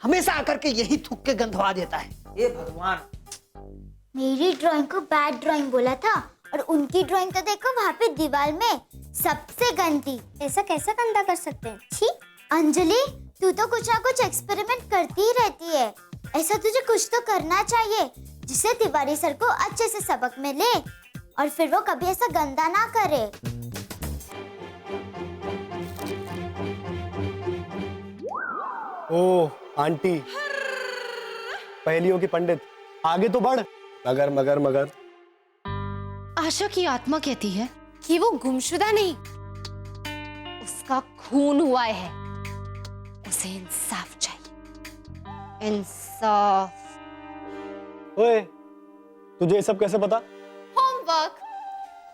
हमेशा आकर के यही थूक के गंधवा देता है। हे भगवान। मेरी ड्राइंग को बैड ड्राइंग बोला था और उनकी ड्राइंग तो देखो वहाँ पे दीवार में सबसे गंदी। ऐसा कैसा गंदा कर सकते हैं? छी। अंजलि, तू तो कुछ ना कुछ एक्सपेरिमेंट करती ही रहती है। ऐसा तुझे कुछ तो करना चाहिए जिससे तिवारी सर को अच्छे से सबक मिले और फिर वो कभी ऐसा गंदा ना करे। ओह आंटी, पहेलियों की पंडित, आगे तो बढ़। मगर मगर मगर। आशा की आत्मा कहती है कि वो गुमशुदा नहीं, उसका खून हुआ है। उसे इंसाफ चाहिए, इंसाफ। ओए, तुझे ये सब कैसे पता? होमवर्क।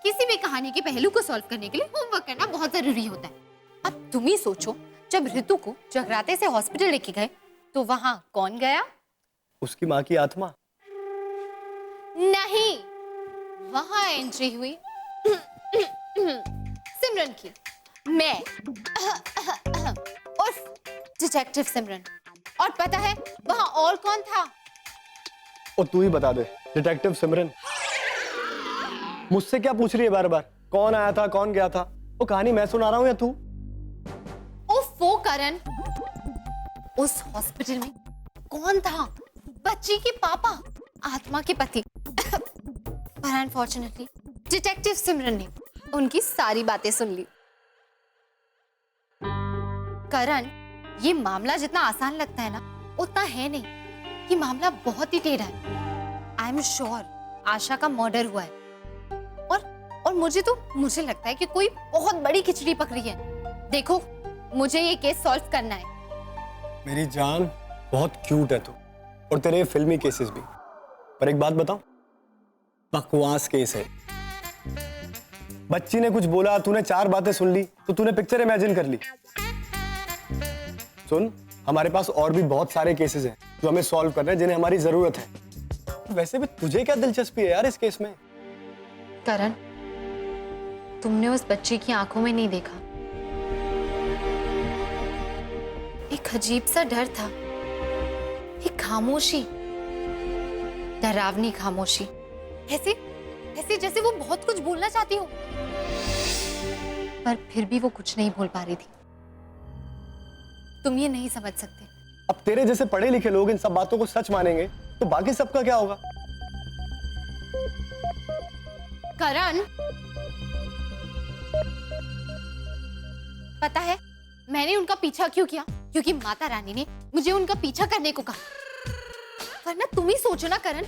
किसी भी कहानी के पहलू को सॉल्व करने के लिए होमवर्क करना बहुत जरूरी होता है। अब तुम ही सोचो, जब ऋतु को जगराते से हॉस्पिटल लेके गए तो वहां कौन गया? उसकी माँ की आत्मा। नहीं, वहां एंट्री हुई सिमरन की। मैं उर्फ डिटेक्टिव सिमरन। और पता है वहां और कौन था? और तू ही बता दे, डिटेक्टिव सिमरन। मुझसे क्या पूछ रही है बार बार? कौन आया था, कौन गया था? वो कहानी मैं सुना रहा हूँ या तू? वो करण, उस हॉस्पिटल में कौन था? बच्ची के पापा, आत्मा के पति। पर अनफॉर्चुनेटली डिटेक्टिव सिमरन ने उनकी सारी बातें सुन ली। करण, ये मामला जितना आसान लगता है ना, उतना है नहीं। ये मामला बहुत ही टेढ़ा है। आई एम श्योर आशा का मर्डर हुआ है और मुझे लगता है कि कोई बहुत बड़ी खिचड़ी पकड़ी है। देखो, मुझे ये केस सॉल्व करना है। मेरी जान, बहुत क्यूट है तू, और तेरे फिल्मी केसेस भी। पर एक बात बताऊं, बकवास केस है। बच्ची ने कुछ बोला, तूने 4 बातें सुन ली, तो तूने पिक्चर इमेजिन कर ली। सुन, हमारे पास और भी बहुत सारे केसेस हैं जो हमें सॉल्व करने हैं, जिन्हें हमारी जरूरत है। वैसे भी तुझे क्या दिलचस्पी है यार इस केस में? करण, तुमने उस बच्चे की आंखों में नहीं देखा, एक अजीब सा डर था, एक खामोशी, डरावनी खामोशी। ऐसे ऐसे जैसे वो बहुत कुछ बोलना चाहती हो, पर फिर भी वो कुछ नहीं बोल पा रही थी। तुम ये नहीं समझ सकते। अब तेरे जैसे पढ़े लिखे लोग इन सब बातों को सच मानेंगे तो बाकी सबका क्या होगा? करण, पता है मैंने उनका पीछा क्यों किया? क्योंकि माता रानी ने मुझे उनका पीछा करने को कहा। वरना तुम ही सोचो ना करण,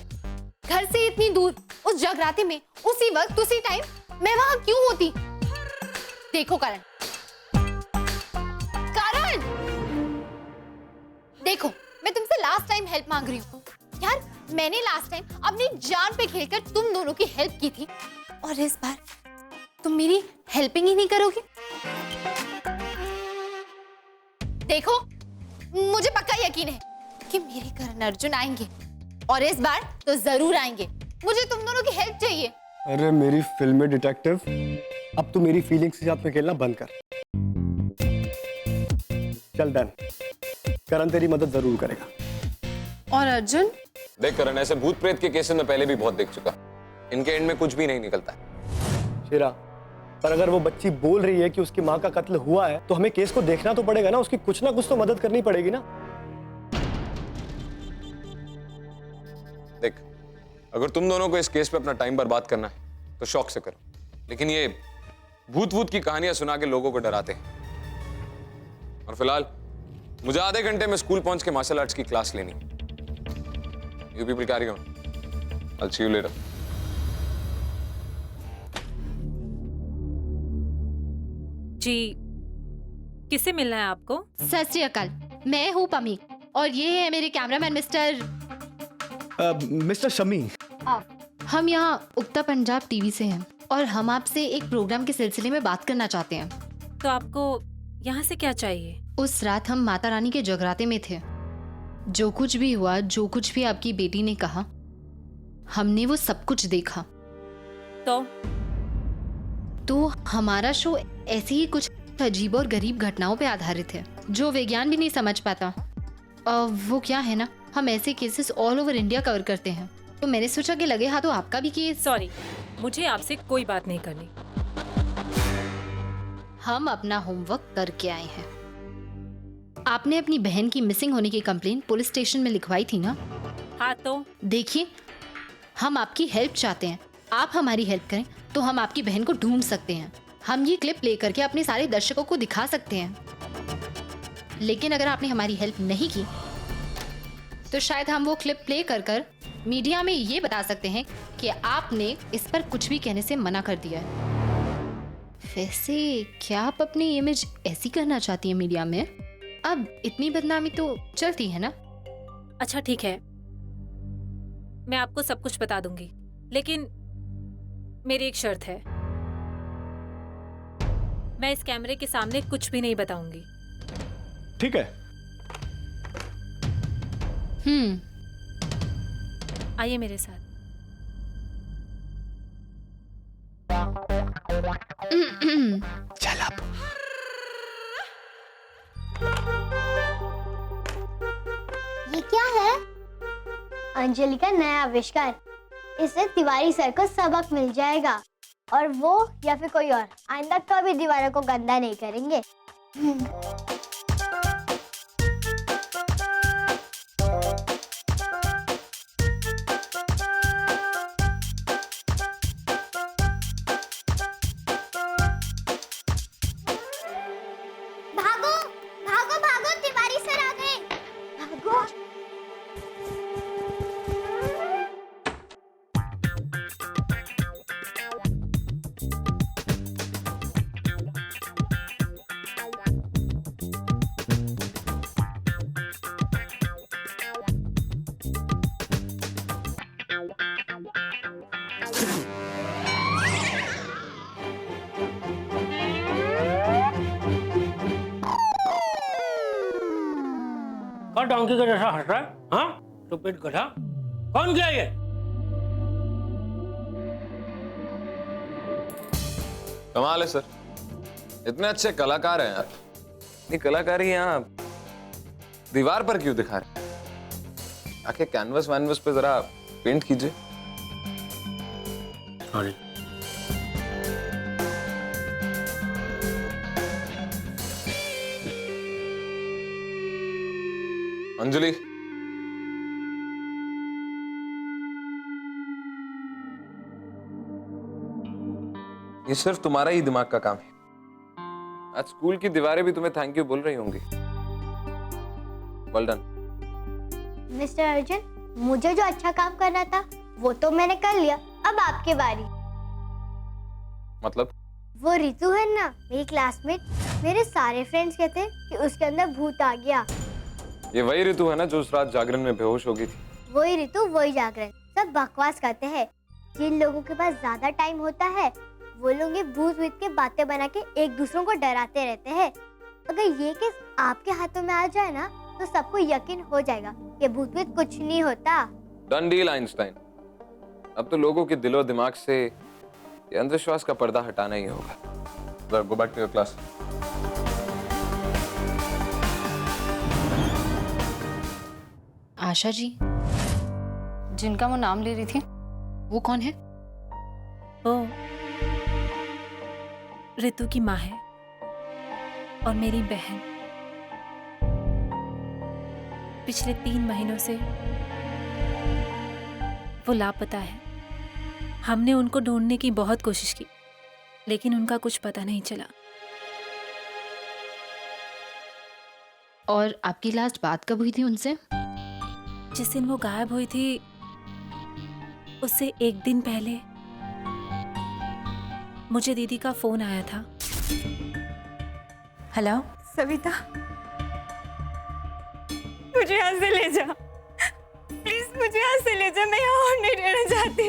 घर से इतनी दूर, उस जगराते में, उसी वक्त, उसी टाइम मैं वहां क्यों होती? देखो करण, देखो, मैं तुमसे लास्ट टाइम हेल्प मांग रही हूँ यार। मैंने लास्ट टाइम अपनी जान पे खेलकर तुम दोनों की हेल्प की थी, और इस बार तुम मेरी हेल्पिंग ही नहीं करोगे। देखो, मुझे पक्का यकीन है कि मेरे करण अर्जुन आएंगे, और इस बार तो जरूर आएंगे। मुझे तुम दोनों की हेल्प चाहिए। अरे मेरी फिल्म में डिटेक्टिव, अब तू मेरी फीलिंग्स के साथ में खेलना बंद कर। चल डन, करण तेरी मदद जरूर करेगा। और अर्जुन? देख करण, ऐसे भूत प्रेत के केसेस में पहले भी बहुत देख चुका। इनके एंड में कुछ भी नहीं निकलता है। शेरा, पर अगर वो बच्ची बोल रही है कि उसकी माँ का कत्ल हुआ है, तो हमें केस को देखना तो पड़ेगा ना। उसकी कुछ ना कुछ तो मदद करनी पड़ेगी ना। देख, अगर तुम दोनों को इस केस पे अपना टाइम बर्बाद करना है तो शौक से करो, लेकिन ये भूत वूत की कहानियां सुना के लोगों को डराते हैं। और फिलहाल मुझे आधे घंटे में स्कूल पहुंच के मार्शल आर्ट्स की क्लास लेनी। You people carry on. I'll see you later. जी, किससे मिलना है आपको? सत श्री अकाल, मैं हूँ पमी, और ये है मेरे कैमरामैन मिस्टर शमी। हम यहाँ उगता पंजाब टीवी से हैं, और हम आपसे एक प्रोग्राम के सिलसिले में बात करना चाहते हैं। तो आपको यहाँ से क्या चाहिए? उस रात हम माता रानी के जगराते में थे। जो कुछ भी हुआ, जो कुछ भी आपकी बेटी ने कहा, हमने वो सब कुछ देखा। तो हमारा शो ऐसी ही कुछ अजीब और गरीब घटनाओं पे आधारित है, जो विज्ञान भी नहीं समझ पाता वो क्या है ना, हम ऐसे cases all over India cover करते हैं, तो मैंने सोचा कि लगे हाथों आपका भी केस। सॉरी, मुझे आपसे कोई बात नहीं करनी। हम अपना होमवर्क करके आए हैं। आपने अपनी बहन की मिसिंग होने की कंप्लेंट पुलिस स्टेशन में लिखवाई थी ना? हाँ तो देखिए, हम आपकी हेल्प चाहते हैं। आप हमारी हेल्प करें तो हम आपकी बहन को ढूंढ सकते हैं। हम ये क्लिप प्ले करके अपने सारे दर्शकों को दिखा सकते हैं। लेकिन अगर आपने हमारी हेल्प नहीं की तो शायद हम वो क्लिप प्ले कर कर मीडिया में ये बता सकते हैं कि आपने इस पर कुछ भी कहने से मना कर दिया है। वैसे क्या आप अपनी इमेज ऐसी करना चाहती हैं मीडिया में? अब इतनी बदनामी तो चलती है ना? अच्छा ठीक है, मैं आपको सब कुछ बता दूंगी, लेकिन मेरी एक शर्त है। मैं इस कैमरे के सामने कुछ भी नहीं बताऊंगी। ठीक है। आइए मेरे साथ। चल अब। ये क्या है? अंजलि का नया आविष्कार। इससे तिवारी सर को सबक मिल जाएगा और वो या फिर कोई और आइंदा कभी दीवारों को गंदा नहीं करेंगे। भागो भागो भागो, तिवारी सर आ गए। भागो। कौन डोंकी का जैसा हंस रहा है? हाँ, स्टूपिड गधा। कौन किया ये? कमाल है सर, इतने अच्छे कलाकार हैं यार। ये कलाकारी यहाँ दीवार पर क्यों दिखा रहे? आके कैनवस वैनवस पे जरा पेंट कीजिए। सॉरी। अंजलि, ये सिर्फ तुम्हारा ही दिमाग का काम है। आज स्कूल की दीवारें भी तुम्हें थैंक यू बोल रही होंगी। Well done. मिस्टर अर्जुन, मुझे जो अच्छा काम करना था वो तो मैंने कर लिया। अब आपकी बारी। मतलब? वो रितु है ना, मेरी क्लासमेट, मेरे सारे फ्रेंड्स कहते हैं कि उसके अंदर भूत आ गया। ये वही ऋतु है ना जो उस रात जागरण में बेहोश हो गई थी? वही ऋतु, वही जागरण। सब बकवास करते हैं। जिन लोगों के पास ज्यादा टाइम होता है वो लोग ये भूत के बातें बना के एक दूसरों को डराते रहते हैं। अगर ये केस आपके हाथों में आ जाए ना तो सबको यकीन हो जाएगा कि भूत कुछ नहीं होता। Done deal Einstein. अब तो लोगों के दिलो दिमाग से ये अंधविश्वास का पर्दा हटाना ही होगा। Go back to your class. Asha ji, जिनका वो नाम ले रही थी, वो कौन है? ओ, ऋतु की माँ है और मेरी बहन। पिछले 3 महीनों से वो लापता है। हमने उनको ढूंढने की बहुत कोशिश की, लेकिन उनका कुछ पता नहीं चला। और आपकी लास्ट बात कब हुई थी उनसे? जिस दिन वो गायब हुई थी उससे 1 दिन पहले मुझे दीदी का फोन आया था। हेलो सविता, मुझे यहाँ से ले जा प्लीज, मुझे यहाँ से ले जा, मैं यहाँ और नहीं रहना चाहती।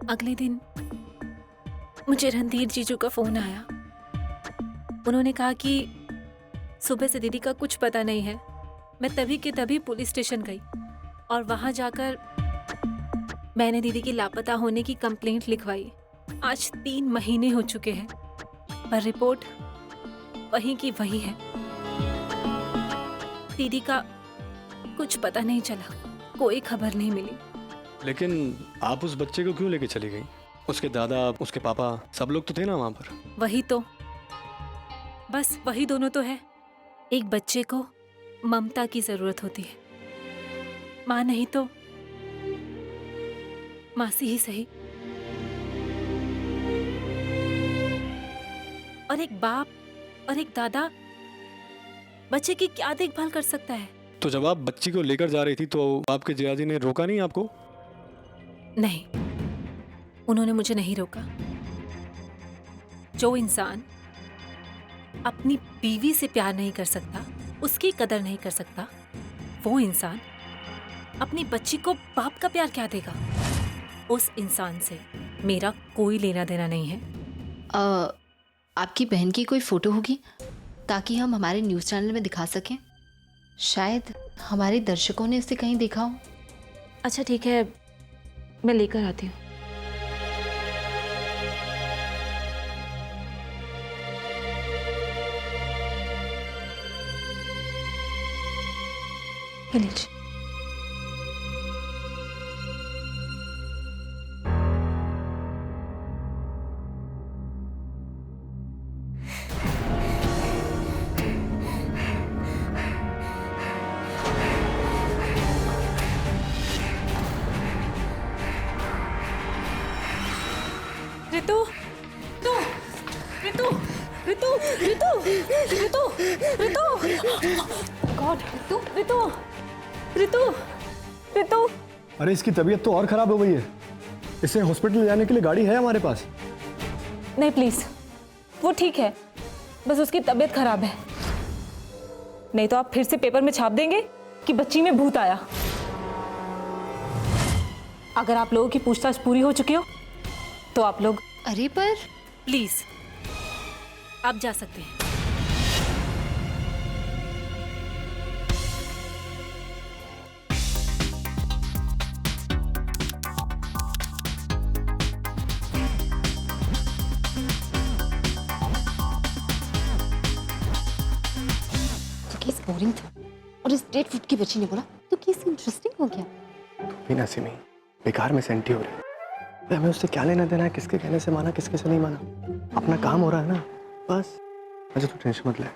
अगले दिन मुझे रणधीर जीजू का फोन आया। उन्होंने कहा कि सुबह से दीदी का कुछ पता नहीं है। मैं तभी के तभी पुलिस स्टेशन गई और वहां जाकर मैंने दीदी की लापता होने की कंप्लेंट लिखवाई। आज 3 महीने हो चुके हैं पर रिपोर्ट वहीं की वही है। दीदी का कुछ पता नहीं चला, कोई खबर नहीं मिली। लेकिन आप उस बच्चे को क्यों लेके चली गई? उसके दादा, उसके पापा, सब लोग तो थे ना वहां पर। वही तो, बस वही दोनों तो है। एक बच्चे को ममता की जरूरत होती है, माँ नहीं तो मासी ही सही। और एक बाप और एक दादा बच्चे की क्या देखभाल कर सकता है? तो जब आप बच्ची को लेकर जा रही थी तो आपके जियाजी ने रोका नहीं आपको? नहीं, उन्होंने मुझे नहीं रोका। जो इंसान अपनी बीवी से प्यार नहीं कर सकता, उसकी कदर नहीं कर सकता, वो इंसान अपनी बच्ची को बाप का प्यार क्या देगा? उस इंसान से मेरा कोई लेना देना नहीं है। आपकी बहन की कोई फोटो होगी ताकि हम हमारे न्यूज़ चैनल में दिखा सकें? शायद हमारे दर्शकों ने उसे कहीं देखा हो। अच्छा ठीक है, मैं लेकर आती हूँ। लीजिए। ऋतु, ऋतु, ऋतु, ऋतु, ऋतु, ऋतु, ऋतु, गॉड, ऋतु, ऋतु, ऋतु, ऋतु। अरे इसकी तबीयत तो और खराब हो गई है। इसे हॉस्पिटल ले जाने के लिए गाड़ी है हमारे पास? नहीं प्लीज, वो ठीक है, बस उसकी तबीयत खराब है। नहीं तो आप फिर से पेपर में छाप देंगे कि बच्ची में भूत आया। अगर आप लोगों की पूछताछ पूरी हो चुकी हो तो आप लोग। अरे पर प्लीज आप जा सकते हैं। तो केस बोरिंग था और इस डेड फूड की बच्ची ने बोला तो केस इंटरेस्टिंग हो गया। बिना सिमी बेकार में सेंटी हो रही है। हमें उससे क्या लेना देना है? किसके कहने से माना, किसके से नहीं माना? अपना काम हो रहा है ना, बस। अच्छा तू टेंशन मत ले।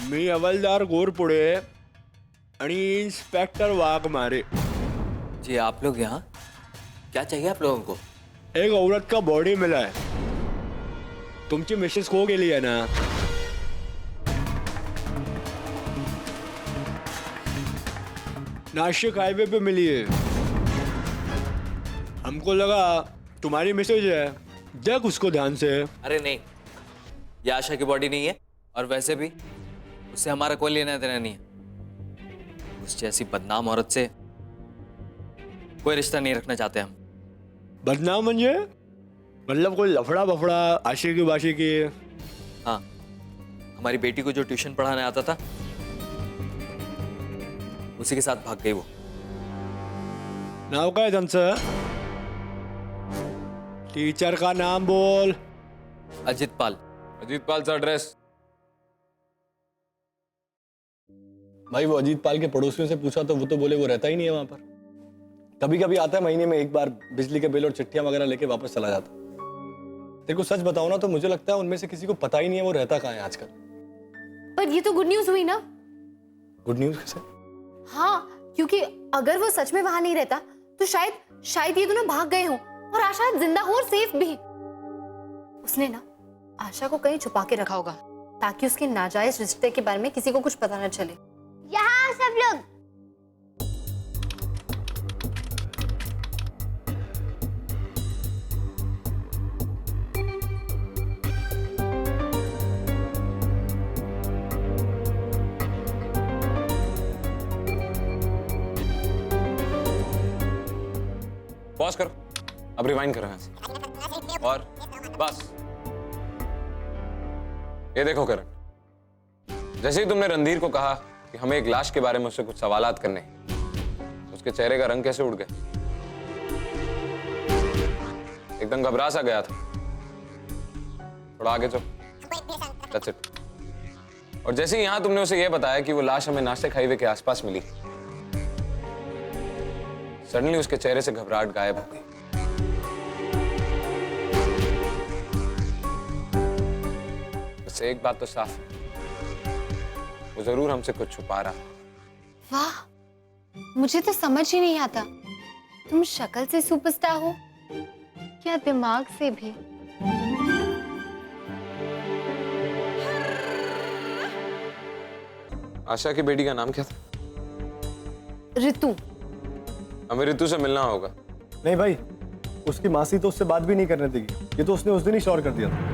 मी हवलदार घोरपुडे आणि इंस्पेक्टर वाघमारे। जी आप लोग यहाँ क्या चाहिए आप लोगों को? एक औरत का बॉडी मिला है। तुमची मिसेस खो गेली है ना? नासिक हाईवे पे मिली है। हमको लगा तुम्हारी मिसेज है, देख उसको ध्यान से। अरे नहीं, ये आशा की बॉडी नहीं है, और वैसे भी उससे हमारा कोई लेना देना नहीं है। उस जैसी बदनाम औरत से कोई रिश्ता नहीं रखना चाहते हम। बदनाम म्हणजे मतलब कोई लफड़ा बफड़ा, आशिकी बाशिकी? हाँ, हमारी बेटी को जो ट्यूशन पढ़ाने आता था उसी के साथ भाग गई वो। नाव काय त्यांचं? टीचर का नाम बोल। अजित पाल। अजीत पाल सा एड्रेस? भाई वो अजीत पाल के पड़ोसियों से पूछा तो वो तो बोले वो रहता ही नहीं है वहां पर। कभी कभी आता है महीने में एक बार, बिजली के बिल और चिट्ठियां वगैरह लेके वापस चला जाता। तेरे को सच बताऊं ना तो मुझे लगता है उनमें से किसी को पता ही नहीं है वो रहता कहाँ है आजकल। पर ये तो गुड न्यूज हुई ना। गुड न्यूज कैसे? हाँ, क्योंकि अगर वो सच में वहां नहीं रहता तो शायद ये दोनों भाग गए हों और आशा जिंदा हो और सेफ भी। उसने ना आशा को कहीं छुपा के रखा होगा ताकि उसके नाजायज रिश्ते के बारे में किसी को कुछ पता न चले। यहाँ सब लोग। पॉज करो, अब रिवाइंड करो यहाँ से। और बस ये देखो करण, जैसे ही तुमने रणधीर को कहा कि हमें एक लाश के बारे में उससे कुछ सवालात करने हैं, उसके चेहरे का रंग कैसे उड़ गया, एकदम घबरा सा गया था। थोड़ा आगे चलो, that's it। और जैसे ही यहां तुमने उसे यह बताया कि वो लाश हमें नासिक हाईवे के आसपास मिली, सडनली उसके चेहरे से घबराहट गायब हो गई। बस एक बात तो साफ है, वो जरूर हमसे कुछ छुपा रहा। वाह, मुझे तो समझ ही नहीं आता, तुम शक्ल से सुपरस्टार हो क्या दिमाग से भी? आशा की बेटी का नाम क्या था? ऋतु। हमें ऋतु से मिलना होगा। नहीं भाई, उसकी मासी तो उससे बात भी नहीं करने देगी, ये तो उसने उस दिन ही श्योर कर दिया था।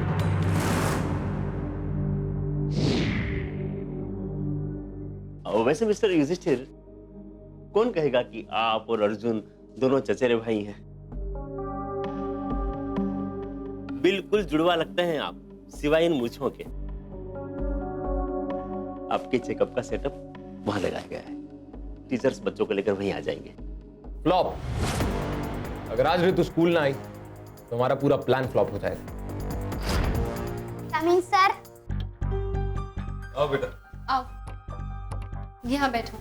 वैसे मिस्टर युधिष्ठिर, कौन कहेगा कि आप और अर्जुन दोनों चचेरे भाई हैं? बिल्कुल जुड़वा लगते हैं आप, सिवाय इन मूंछों के। आपके चेकअप का सेटअप वहां लगाया गया है। टीचर्स बच्चों को लेकर वहीं आ जाएंगे। फ्लॉप। अगर आज ऋतु स्कूल ना आई तो हमारा पूरा प्लान फ्लॉप हो जाएगा। Coming sir. आओ बेटा। आओ, यहाँ बैठो।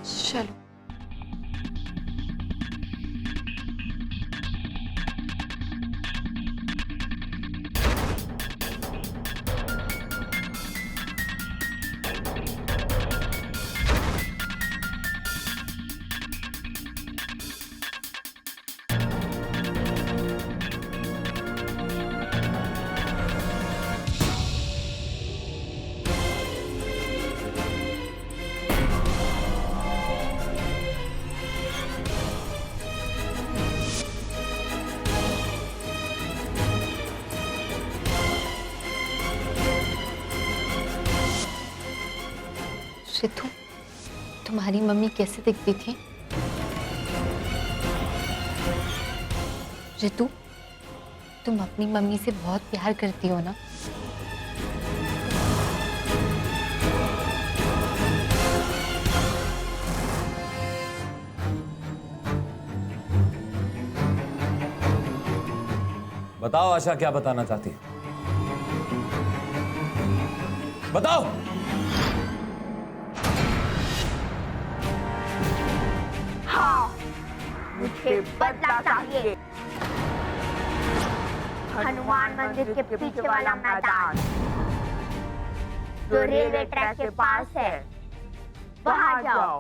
चलो। ऋतु, तुम्हारी मम्मी कैसे दिखती थी? ऋतु, तुम अपनी मम्मी से बहुत प्यार करती हो ना? बताओ आशा, क्या बताना चाहती है? बताओ। मुझे बदला चाहिए। हनुमान मंदिर के पीछे वाला मैदान जो रेलवे ट्रैक के पास है, वहां जाओ।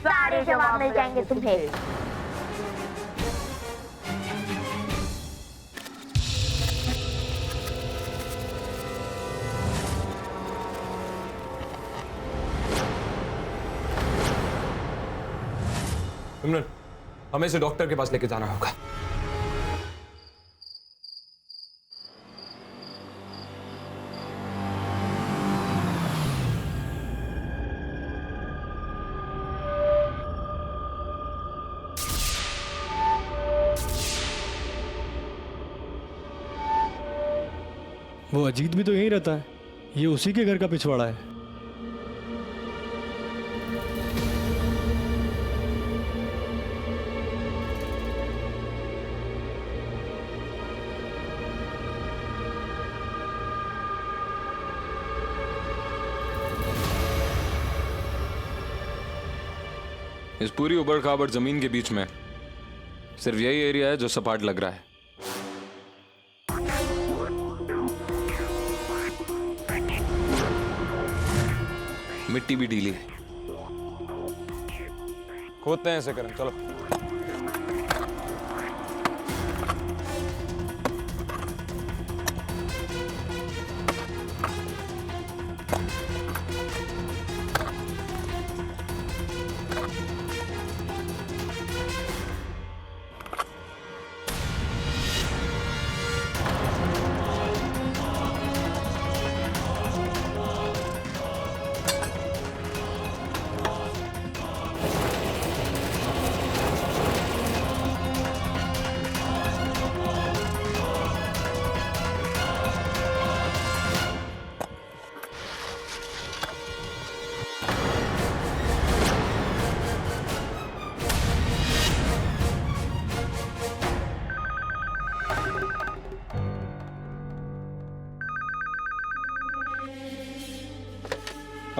सारे जवाब मिल जाएंगे तुम्हें। सिमरन, हमें इसे डॉक्टर के पास लेके जाना होगा। वो अजीत भी तो यहीं रहता है, ये उसी के घर का पिछवाड़ा है। इस पूरी उबड़ खाबड़ जमीन के बीच में सिर्फ यही एरिया है जो सपाट लग रहा है। मिट्टी भी ढीली है। खोदते हैं इसे करण, चलो।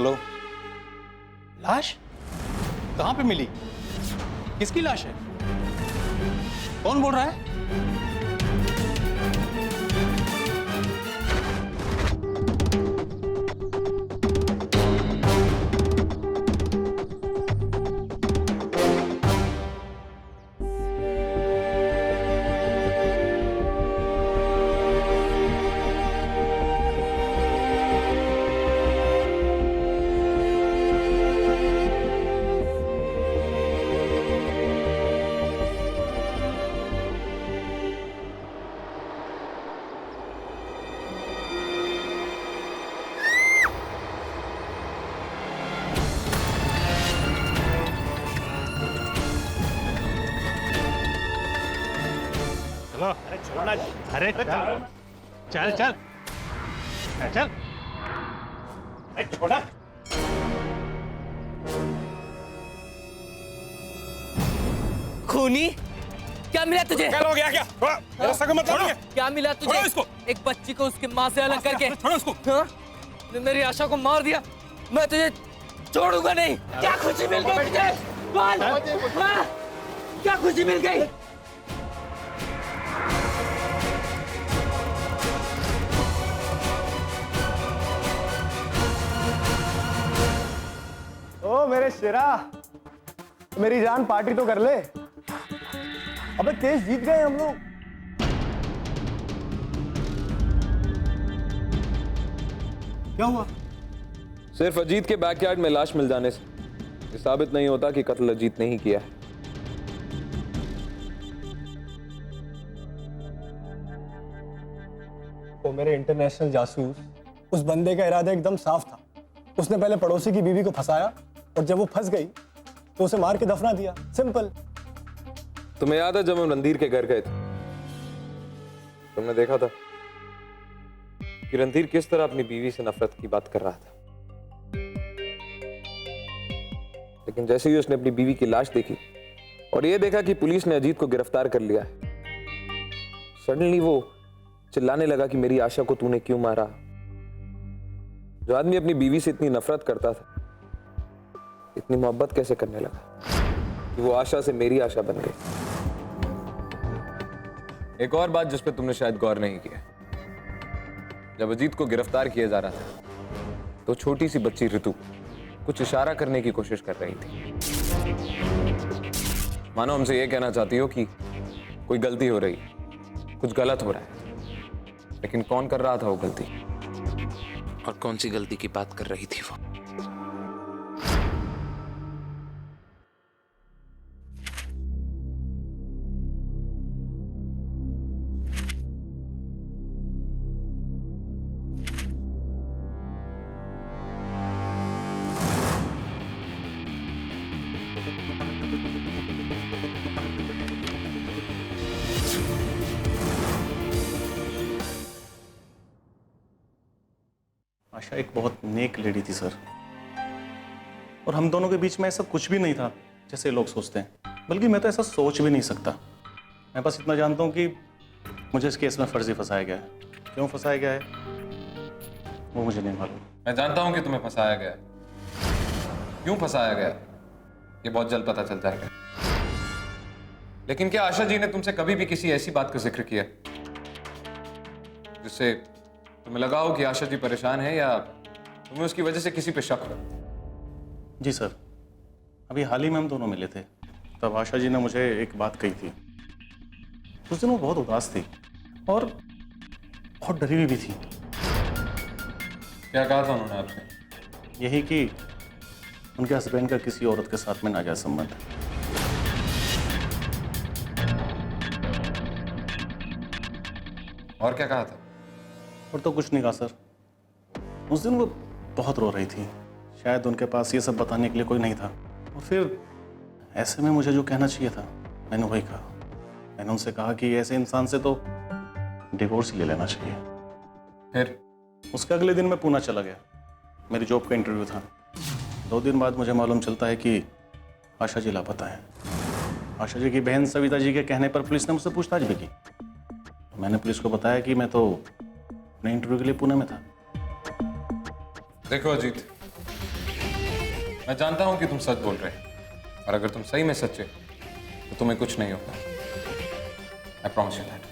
हेलो। लाश कहाँ पे मिली? किसकी लाश है? कौन बोल रहा है? चलो, अरे छोड़ना, अरे चल चल चल चल, अरे छोड़ा। खूनी, क्या मिला तुझे? क्या हो गया? क्या मेरा सगा मत छोड़ो। क्या मिला तुझे? इसको। एक बच्ची को उसकी माँ से अलग करके छोड़ो इसको। हाँ? ने मेरी आशा को मार दिया। मैं तुझे छोड़ूंगा नहीं। क्या खुशी मिल गई तुझे? बोल। हाँ? क्या खुशी मिल गई? ओ मेरे शेरा, मेरी जान पार्टी तो कर ले। अबे केस जीत गए हम लोग। क्या हुआ? सिर्फ अजीत के बैकयार्ड में लाश मिल जाने से ये साबित नहीं होता कि कत्ल अजीत ने ही किया है। वो मेरे इंटरनेशनल जासूस, उस बंदे का इरादा एकदम साफ था। उसने पहले पड़ोसी की बीवी को फंसाया और जब वो फंस गई तो उसे मार के दफना दिया। सिंपल। तुम्हें याद है जब हम रणधीर के घर गए थे, तुमने देखा था कि रणधीर किस तरह अपनी बीवी से नफरत की बात कर रहा था, लेकिन जैसे ही उसने अपनी बीवी की लाश देखी और ये देखा कि पुलिस ने अजीत को गिरफ्तार कर लिया है, सडनली वो चिल्लाने लगा कि मेरी आशा को तूने क्यों मारा। जो आदमी अपनी बीवी से इतनी नफरत करता था, इतनी मोहब्बत कैसे करने लगा कि वो आशा से मेरी आशा बन गई। एक और बात जिस पे तुमने शायद गौर नहीं किया, जब अजीत को गिरफ्तार किया जा रहा था तो छोटी सी बच्ची ऋतु कुछ इशारा करने की कोशिश कर रही थी, मानो हमसे ये कहना चाहती हो कि कोई गलती हो रही, कुछ गलत हो रहा है। लेकिन कौन कर रहा था वो गलती, और कौन सी गलती की बात कर रही थी वो? आशा एक बहुत नेक लेडी थी सर, और हम दोनों के बीच में ऐसा कुछ भी नहीं था जैसे लोग सोचते हैं। बल्कि मैं तो ऐसा सोच भी नहीं सकता। मैं बस इतना जानता हूँ कि मुझे इस केस में फर्जी फंसाया गया है। क्यों फंसाया गया है वो मुझे नहीं मालूम। मैं जानता हूं कि तुम्हें फंसाया गया, क्यों फंसाया गया ये बहुत जल्द पता चल जाएगा। लेकिन क्या आशा जी ने तुमसे कभी भी किसी ऐसी बात का जिक्र किया जिससे तुम्हें लगा हो कि आशा जी परेशान है, या तुम्हें उसकी वजह से किसी पे शक हो? जी सर, अभी हाल ही में हम दोनों मिले थे, तब आशा जी ने मुझे एक बात कही थी। उस दिन वो बहुत उदास थी और बहुत डरी हुई भी थी। क्या कहा था उन्होंने आपसे? यही कि उनके हस्बैंड का किसी औरत के साथ में नाजायज संबंध है। और क्या कहा था? और तो कुछ नहीं कहा सर। उस दिन वो बहुत रो रही थी, शायद उनके पास ये सब बताने के लिए कोई नहीं था। और फिर ऐसे में मुझे जो कहना चाहिए था मैंने वही कहा। मैंने उनसे कहा कि ऐसे इंसान से तो डिवोर्स ही ले लेना चाहिए। फिर उसके अगले दिन मैं पूना चला गया, मेरी जॉब का इंटरव्यू था। 2 दिन बाद मुझे मालूम चलता है कि आशा जी लापता है। आशा जी की बहन सविता जी के कहने पर पुलिस ने मुझसे पूछताछ भी की। मैंने पुलिस को बताया कि मैं तो अपने इंटरव्यू के लिए पुणे में था। देखो अजीत, मैं जानता हूं कि तुम सच बोल रहे हो, और अगर तुम सही में सच्चे तो तुम्हें कुछ नहीं होगा। I promise you that.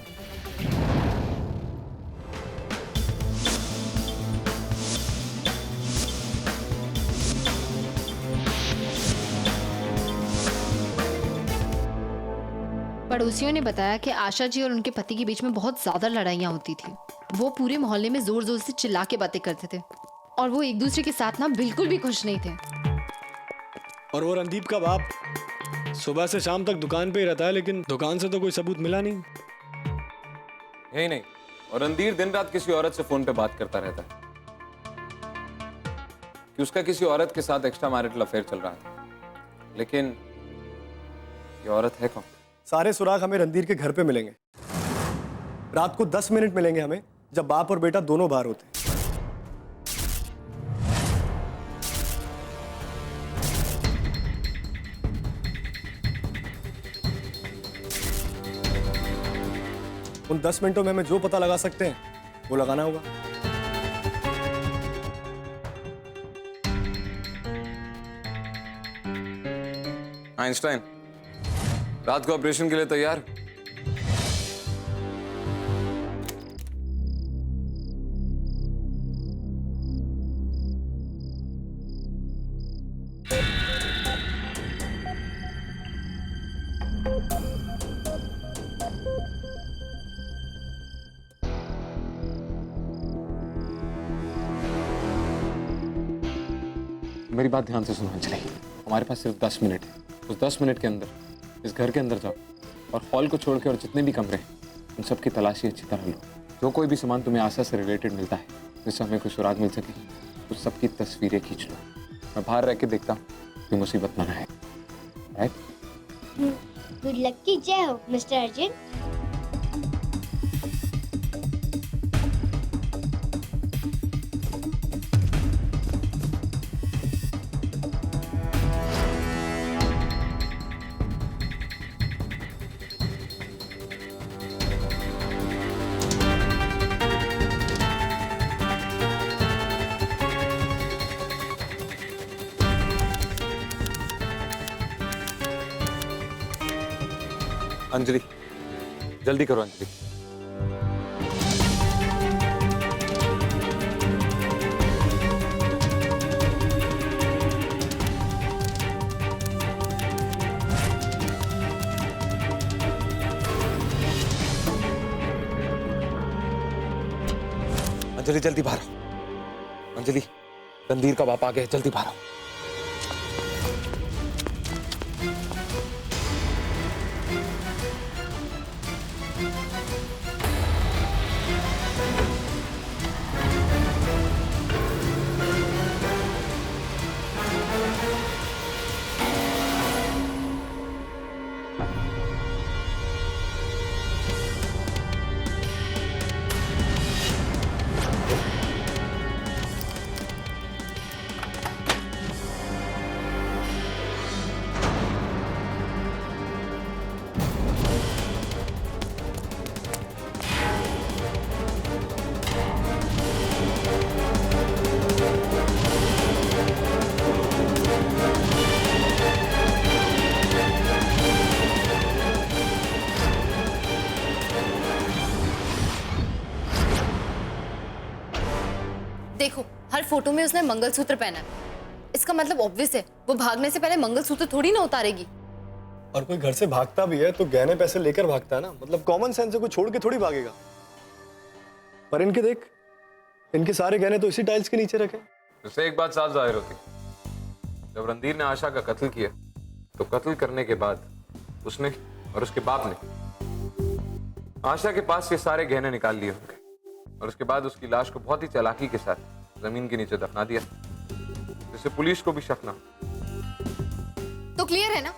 पड़ोसियों ने बताया कि आशा जी और उनके पति के बीच में बहुत ज्यादा लड़ाइयाँ होती थी। वो पूरे मोहल्ले में जोर जोर से चिल्ला के बातें करते थे और वो एक दूसरे के साथ ना बिल्कुल भी खुश नहीं थे। और वो रणदीप का बाप सुबह से शाम तक दुकान पे ही रहता है, लेकिन दुकान से तो कोई सबूत मिला नहीं। यही नहीं, और रणधीर दिन रात किसी औरत से फोन पे बात करता रहता है कि उसका किसी औरत के साथ एक्स्ट्रा मैरिटल अफेयर चल रहा था। लेकिन ये औरत है कौन? सारे सुराग हमें रणधीर के घर पे मिलेंगे। रात को 10 मिनट मिलेंगे हमें, जब बाप और बेटा दोनों बाहर होते हैं। उन 10 मिनटों में हमें जो पता लगा सकते हैं वो लगाना होगा। आइंस्टाइन, रात को ऑपरेशन के लिए तैयार? मेरी बात ध्यान से सुनो अंजलि, हमारे पास सिर्फ 10 मिनट है। उस 10 मिनट के अंदर इस घर के अंदर जाओ और हॉल को छोड़ के और जितने भी कमरे हैं उन सब की तलाशी अच्छी तरह लो। जो कोई भी सामान तुम्हें आशा से रिलेटेड मिलता है, जिससे हमें कोई सुराग मिल सके, उस सब की तस्वीरें खींच लो। मैं बाहर रह के देखता हूँ कि मुसीबत ना आए। राइट? गुड लक की जय हो मिस्टर अर्जुन। अंजलि, जल्दी करो अंजलि। अंजलि जल्दी बाहर आओ। अंजलि, रणधीर का बाप आ गया, जल्दी बाहर आओ। देखो, हर फोटो में उसने मंगलसूत्र पहना है। इसका मतलब ऑब्वियस है, वो भागने से पहले मंगलसूत्र थोड़ी ना उतारेगी। और कोई घर से भागता भी है तो गहने पैसे लेकर भागता है ना, मतलब कॉमन सेंस से कोई छोड़ के थोड़ी भागेगा। पर इनके देख, इनके सारे गहने तो इसी टाइल्स के नीचे रखे। इससे एक बात साफ जाहिर होती, जब रणधीर ने आशा का कत्ल किया तो कत्ल करने के बाद उसने और उसके बाप ने आशा के पास से सारे गहने निकाल लिए होंगे और उसके बाद उसकी लाश को बहुत ही चालाकी के साथ जमीन के नीचे दफना दिया, जिससे पुलिस को भी शक ना। तो क्लियर है ना,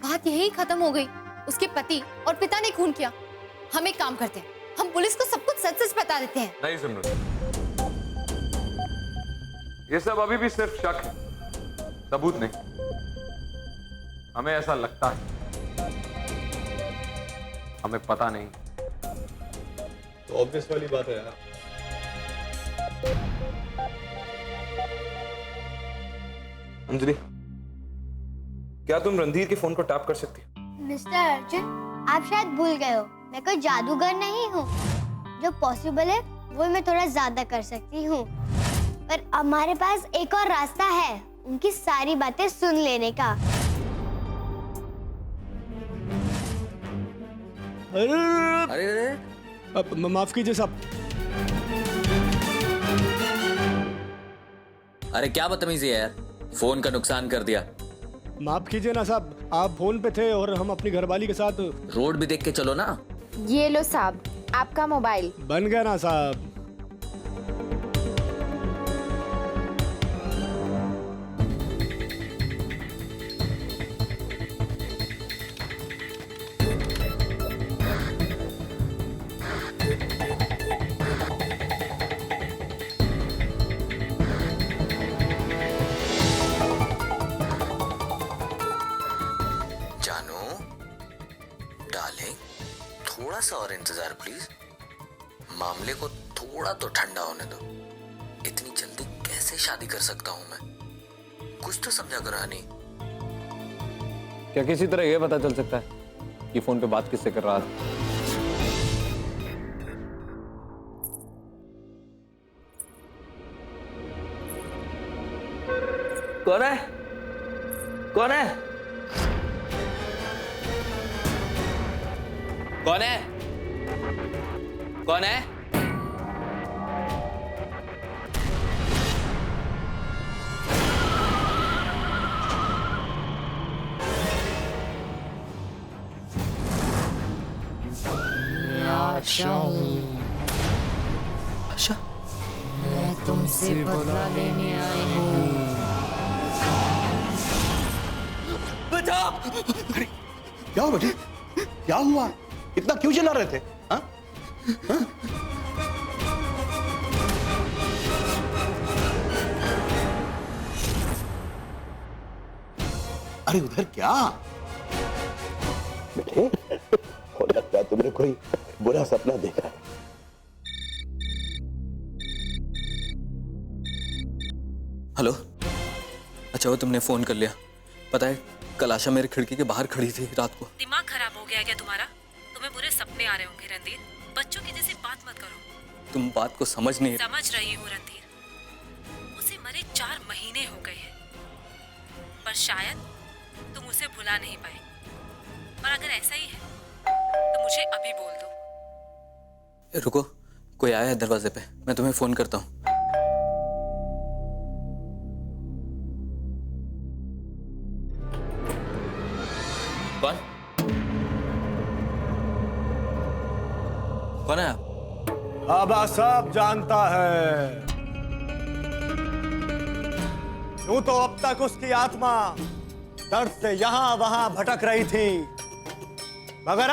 बात यही खत्म हो गई। उसके पति और पिता ने खून किया। हम एक काम करते हैं, हम पुलिस को सब कुछ सच सच बता देते हैं। नहीं सिमरन, ये सब अभी भी सिर्फ शक है, सबूत नहीं। हमें ऐसा लगता है, हमें पता नहीं। तो ऑब्वियस वाली बात है यार। अंजलि, क्या तुम रणधीर के फोन को टैप कर सकती हो? मिस्टर अर्जुन, आप शायद भूल गए हो, मैं कोई जादूगर नहीं हूँ। जो पॉसिबल है वो मैं थोड़ा ज्यादा कर सकती हूँ, पर हमारे पास एक और रास्ता है उनकी सारी बातें सुन लेने का। अरे माफ कीजिए साहब। अरे क्या बदतमीजी है यार, फोन का नुकसान कर दिया। माफ कीजिए ना साहब, आप फोन पे थे और हम अपनी घरवाली के साथ। रोड भी देख के चलो ना। ये लो साहब, आपका मोबाइल। बन गया ना साहब। थोड़ा सा और इंतजार प्लीज, मामले को थोड़ा तो ठंडा होने दो। इतनी जल्दी कैसे शादी कर सकता हूं मैं? कुछ तो समझा करो हनी। क्या किसी तरह यह पता चल सकता है कि फोन पे बात किससे कर रहा था? कौन है? कौन है? कौन है? कौन है? आशा हूँ। आशा? मैं तुमसे बदला लेने आई हूँ। बचाओ! अरे क्या हुआ बेटे? क्या हुआ? इतना क्यों चिल्ला रहे थे? हाँ? हाँ? अरे उधर क्या? बेटे, हो लगता है तुमने कोई बुरा सपना देखा है। हेलो, अच्छा वो तुमने फोन कर लिया। पता है कल आशा मेरी खिड़की के बाहर खड़ी थी रात को। दिमाग खराब हो गया क्या तुम्हारा? तुम्हें बुरे सपने आ रहे होंगे रणधीर। बच्चों की जैसी बात मत करो। तुम बात को समझ नहीं। समझ रही हूँ रणधीर, उसे मरे 4 महीने हो गए हैं, पर शायद तुम उसे भुला नहीं पाए। और अगर ऐसा ही है तो मुझे अभी बोल दो। रुको, कोई आया है दरवाजे पे, मैं तुम्हें फोन करता हूँ। कौन? कौन है आप? आबा सब जानता है। यूं तो अब तक उसकी आत्मा दर्द से यहां वहां भटक रही थी, मगर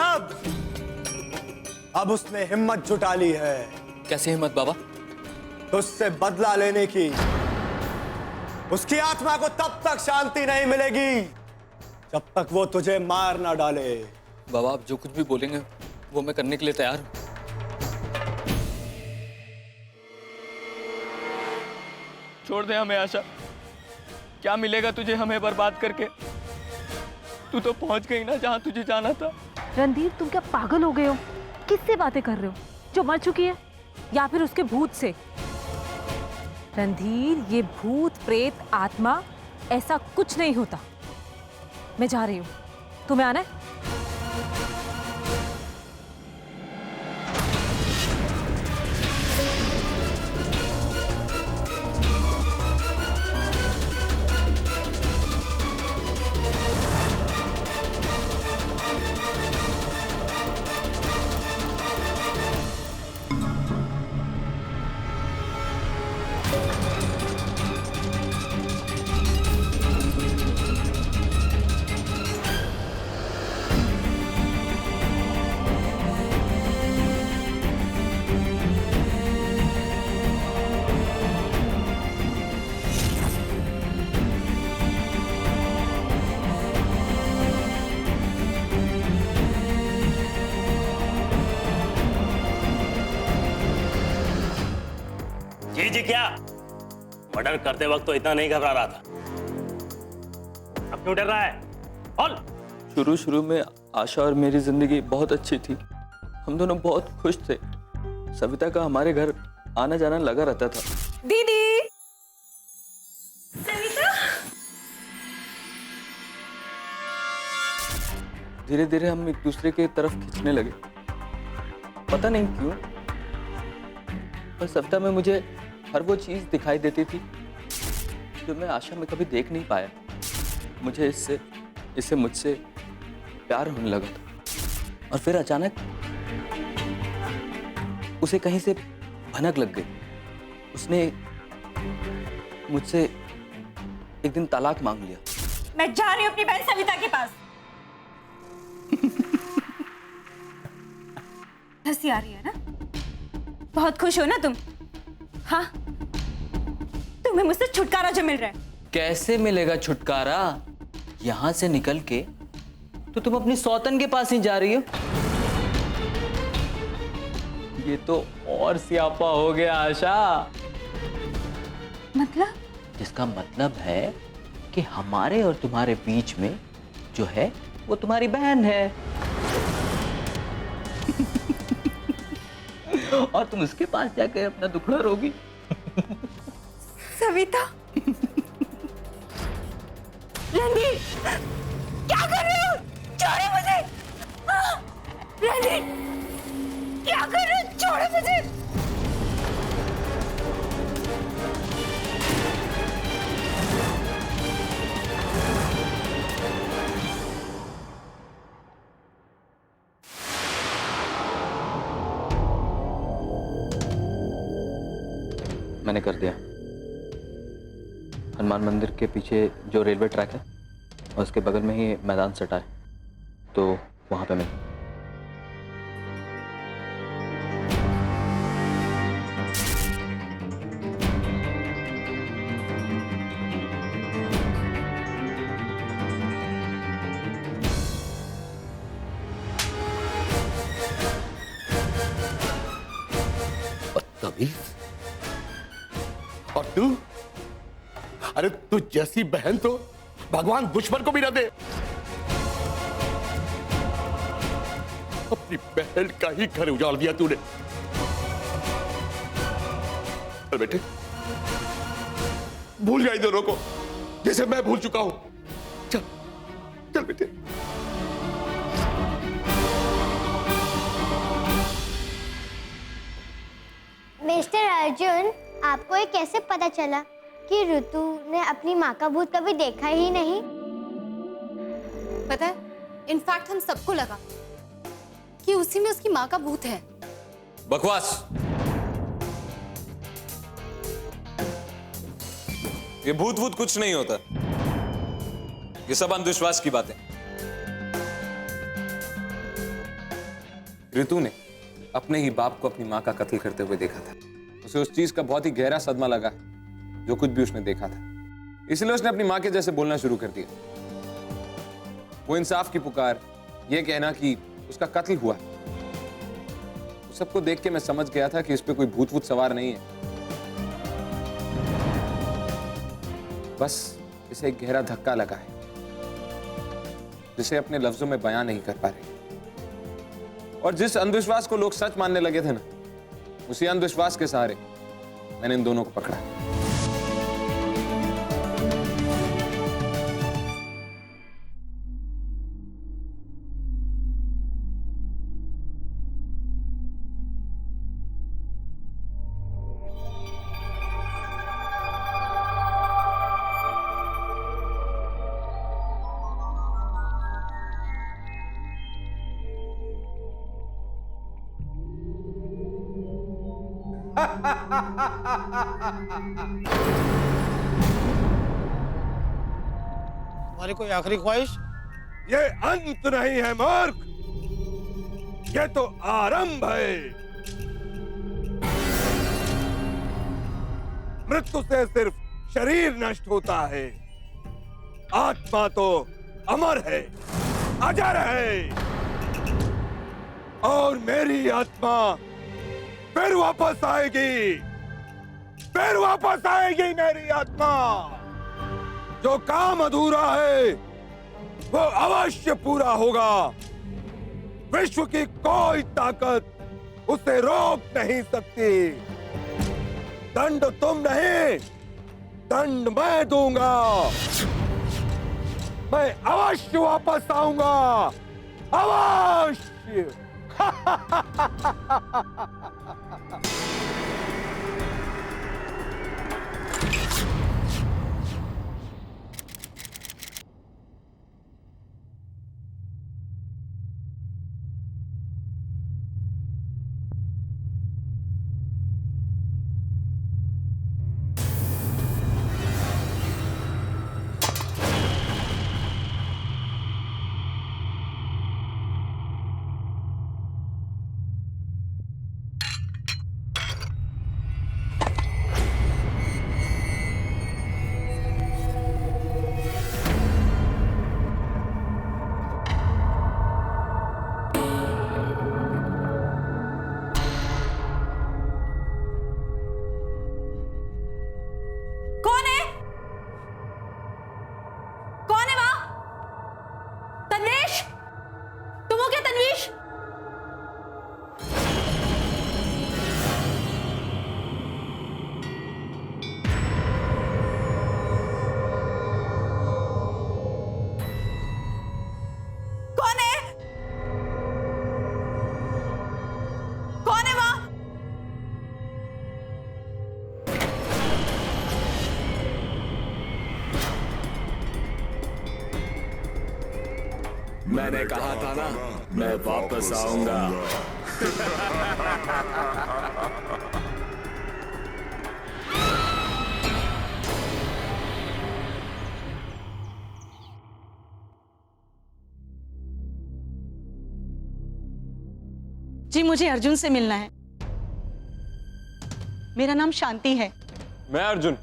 अब उसने हिम्मत जुटा ली है। कैसी हिम्मत बाबा? तुझसे बदला लेने की। उसकी आत्मा को तब तक शांति नहीं मिलेगी जब तक वो तुझे मार ना डाले। बाबा आप जो कुछ भी बोलेंगे वो मैं करने के लिए तैयार हूं। छोड़ दे हमें आशा, क्या मिलेगा तुझे हमें बर्बाद करके? तू तो पहुंच गई ना जहां तुझे जाना था। रणधीर तुम क्या पागल हो गए हो? किससे बातें कर रहे हो? जो मर चुकी है या फिर उसके भूत से? रणधीर ये भूत प्रेत आत्मा ऐसा कुछ नहीं होता। मैं जा रही हूँ, तुम्हें आना है? जी क्या? मर्डर करते वक्त तो इतना नहीं घबरा रहा था, क्यों डर रहा है? बोल। शुरू में आशा और मेरी जिंदगी बहुत अच्छी थी। हम दोनों बहुत खुश थे। सविता का हमारे घर आना जाना लगा रहता था। दीदी, सविता। धीरे धीरे हम एक दूसरे के तरफ खींचने लगे, पता नहीं क्यों, पर सविता में मुझे हर वो चीज दिखाई देती थी जो मैं आशा में कभी देख नहीं पाया। मुझे इससे मुझसे प्यार होने लगा था। और फिर अचानक उसे कहीं से भनक लग गई। उसने मुझसे एक दिन तलाक मांग लिया। मैं जा रही हूँ अपनी बहन सविता के पास। हंसी आ रही है ना? बहुत खुश हो ना तुम? हाँ, तुम्हें मुझसे छुटकारा जो मिल रहा है। कैसे मिलेगा छुटकारा? यहां से निकल के तो तुम अपनी सौतन के पास ही जा रही हो। ये तो और सियापा हो गया आशा। मतलब? जिसका मतलब है कि हमारे और तुम्हारे बीच में जो है वो तुम्हारी बहन है। और तुम उसके पास जाकर अपना दुखड़ा रोगी। सविता, रणधीर, क्या कर रहे हो? छोड़ो मुझे। रणधीर, क्या कर रहे हो? छोड़ो मुझे। मैंने कर दिया। हनुमान मंदिर के पीछे जो रेलवे ट्रैक है और उसके बगल में ही मैदान सटा है, तो वहां पे मिल। बदतमीज। और तू? अरे तू जैसी बहन तो भगवान दुश्मन को भी ना दे। अपनी बहन का ही घर उजाड़ दिया तूने। चल बेटे, भूल जाए दोनों को जैसे मैं भूल चुका हूं। चल चल बेटे। मिस्टर अर्जुन, आपको ये कैसे पता चला कि ऋतु ने अपनी माँ का भूत कभी देखा ही नहीं? पता है, इनफैक्ट हम सबको लगा कि उसी में उसकी माँ का भूत है। बकवास। ये भूत वूत कुछ नहीं होता। ये सब अंधविश्वास की बातें। ऋतु ने अपने ही बाप को अपनी माँ का कत्ल करते हुए देखा था। उसे उस चीज का बहुत ही गहरा सदमा लगा, जो कुछ भी उसने देखा था। इसलिए उसने अपनी माँ के जैसे बोलना शुरू कर दिया। वो इंसाफ की पुकार, ये कहना कि उसका कत्ल हुआ, उस सबको देख के मैं समझ गया था कि इस पे कोई भूत वूत सवार नहीं है। बस इसे एक गहरा धक्का लगा है, जिसे अपने लफ्जों में बयां नहीं कर पा रहे। और जिस अंधविश्वास को लोग सच मानने लगे थे ना, उसी अंधविश्वास के सहारे मैंने इन दोनों को पकड़ा। तुम्हारी कोई आखिरी ख्वाहिश? ये अंत नहीं है मूर्ख, ये तो आरंभ है। मृत्यु से सिर्फ शरीर नष्ट होता है, आत्मा तो अमर है, अजर है। और मेरी आत्मा फिर वापस आएगी, फिर वापस आएगी मेरी आत्मा। जो काम अधूरा है वो अवश्य पूरा होगा। विश्व की कोई ताकत उसे रोक नहीं सकती। दंड तुम नहीं, दंड मैं दूंगा। मैं अवश्य वापस आऊंगा, अवश्य। मैंने कहा था ना, मैं वापस आऊंगा। जी मुझे अर्जुन से मिलना है। मेरा नाम शांति है। मैं अर्जुन।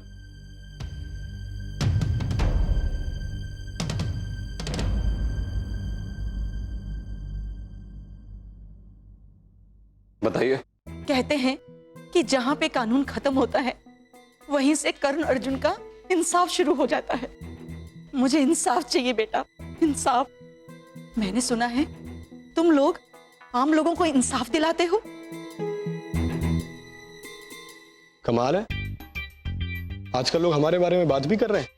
बताइए। कहते हैं कि जहां पे कानून खत्म होता है वहीं से कर्ण अर्जुन का इंसाफ शुरू हो जाता है। मुझे इंसाफ चाहिए बेटा, इंसाफ। मैंने सुना है तुम लोग आम लोगों को इंसाफ दिलाते हो। कमाल है, आजकल लोग हमारे बारे में बात भी कर रहे हैं।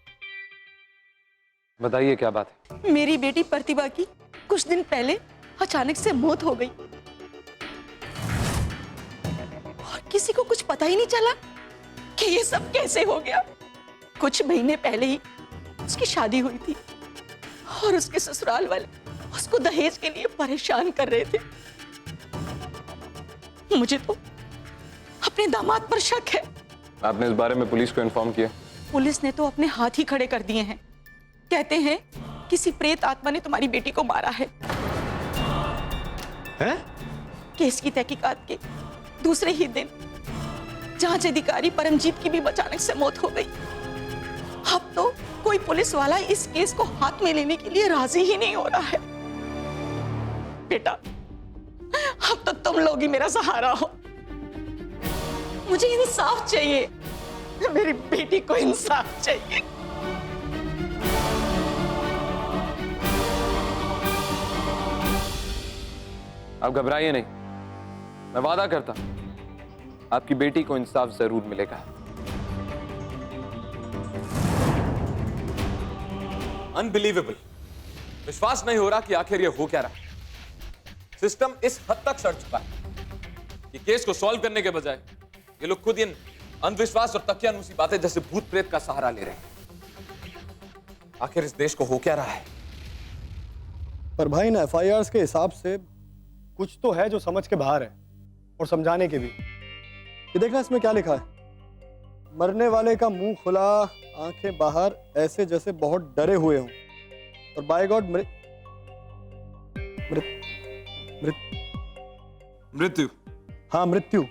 बताइए क्या बात है। मेरी बेटी प्रतिभा की कुछ दिन पहले अचानक से मौत हो गई और किसी को कुछ पता ही नहीं चला कि ये सब कैसे हो गया। कुछ महीने पहले ही उसकी शादी हुई थी और उसके ससुराल वाले उसको दहेज के लिए परेशान कर रहे थे। मुझे तो अपने दामाद पर शक है। आपने इस बारे में पुलिस को इन्फॉर्म किया? पुलिस ने तो अपने हाथ ही खड़े कर दिए हैं। कहते हैं किसी प्रेत आत्मा ने तुम्हारी बेटी को मारा है। हैं? केस की तहकीकात के दूसरे ही दिन जांच अधिकारी परमजीत की भी अचानक से मौत हो गई। अब तो कोई पुलिस वाला इस केस को हाथ में लेने के लिए राजी ही नहीं हो रहा है। बेटा अब तो तुम लोग ही मेरा सहारा हो। मुझे इंसाफ चाहिए, मेरी बेटी को इंसाफ चाहिए। आप घबराइए नहीं, मैं वादा करता हूं आपकी बेटी को इंसाफ जरूर मिलेगा। अनबिलीवेबल, विश्वास नहीं हो रहा कि आखिर ये हो क्या रहा। सिस्टम इस हद तक सड़ चुका है कि केस को सॉल्व करने के बजाय ये लोग खुद इन अंधविश्वास और तकियानुसी बातें जैसे भूत प्रेत का सहारा ले रहे हैं। आखिर इस देश को हो क्या रहा है? पर भाई इन FIRs के हिसाब से कुछ तो है जो समझ के बाहर है और समझाने के भी। ये देखना इसमें क्या लिखा है। मरने वाले का मुंह खुला, आंखें बाहर, ऐसे जैसे बहुत डरे हुए हों, और बाय गॉड मृत्यु। हाँ मृत्यु।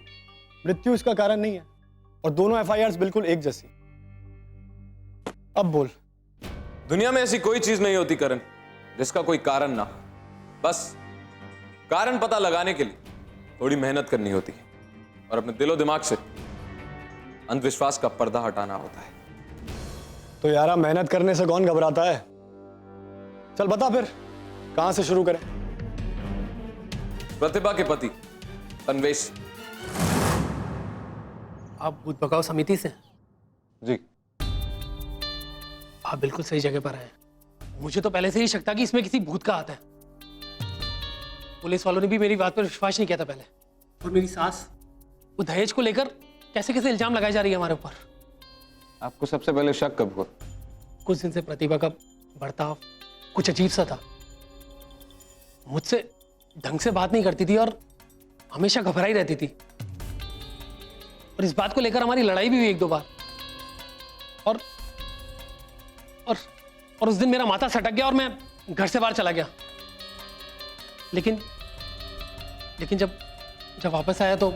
मृत्यु इसका कारण नहीं है और दोनों FIRs बिल्कुल एक जैसी। अब बोल। दुनिया में ऐसी कोई चीज नहीं होती करण जिसका कोई कारण ना। बस कारण पता लगाने के लिए थोड़ी मेहनत करनी होती है और अपने दिलो दिमाग से अंधविश्वास का पर्दा हटाना होता है। तो यारा मेहनत करने से कौन घबराता है? चल बता फिर कहां से शुरू करें? प्रतिभा के पति तन्वेश। आप भूत भगाओ समिति से? जी। आप बिल्कुल सही जगह पर आए। मुझे तो पहले से ही शक था कि इसमें किसी भूत का हाथ है। पुलिस वालों ने भी मेरी बात पर विश्वास नहीं किया था पहले। और मेरी सास, वो दहेज को लेकर कैसे कैसे इल्जाम लगाए जा रही है हमारे ऊपर। आपको सबसे पहले शक कब हुआ? कुछ दिन से प्रतिभा का बर्ताव कुछ अजीब सा था। मुझसे ढंग से बात नहीं करती थी और हमेशा घबराई रहती थी। और इस बात को लेकर हमारी लड़ाई भी हुई एक दो बार। और उस दिन मेरा माथा सटक गया और मैं घर से बाहर चला गया। लेकिन जब वापस आया तो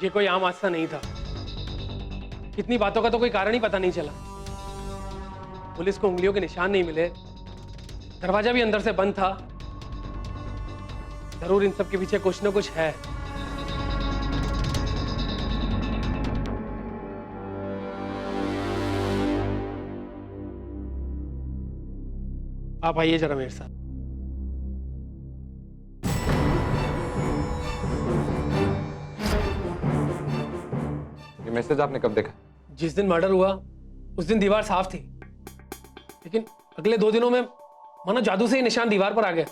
ये कोई आम हादसा नहीं था। कितनी बातों का तो कोई कारण ही पता नहीं चला। पुलिस को उंगलियों के निशान नहीं मिले, दरवाजा भी अंदर से बंद था। जरूर इन सब के पीछे कुछ न कुछ है। आप आइए जरा मेरे साथ। ये मैसेज आपने कब देखा? जिस दिन मर्डर हुआ उस दिन दीवार साफ थी, लेकिन अगले 2 दिनों में मानो जादू से ही निशान दीवार पर आ गए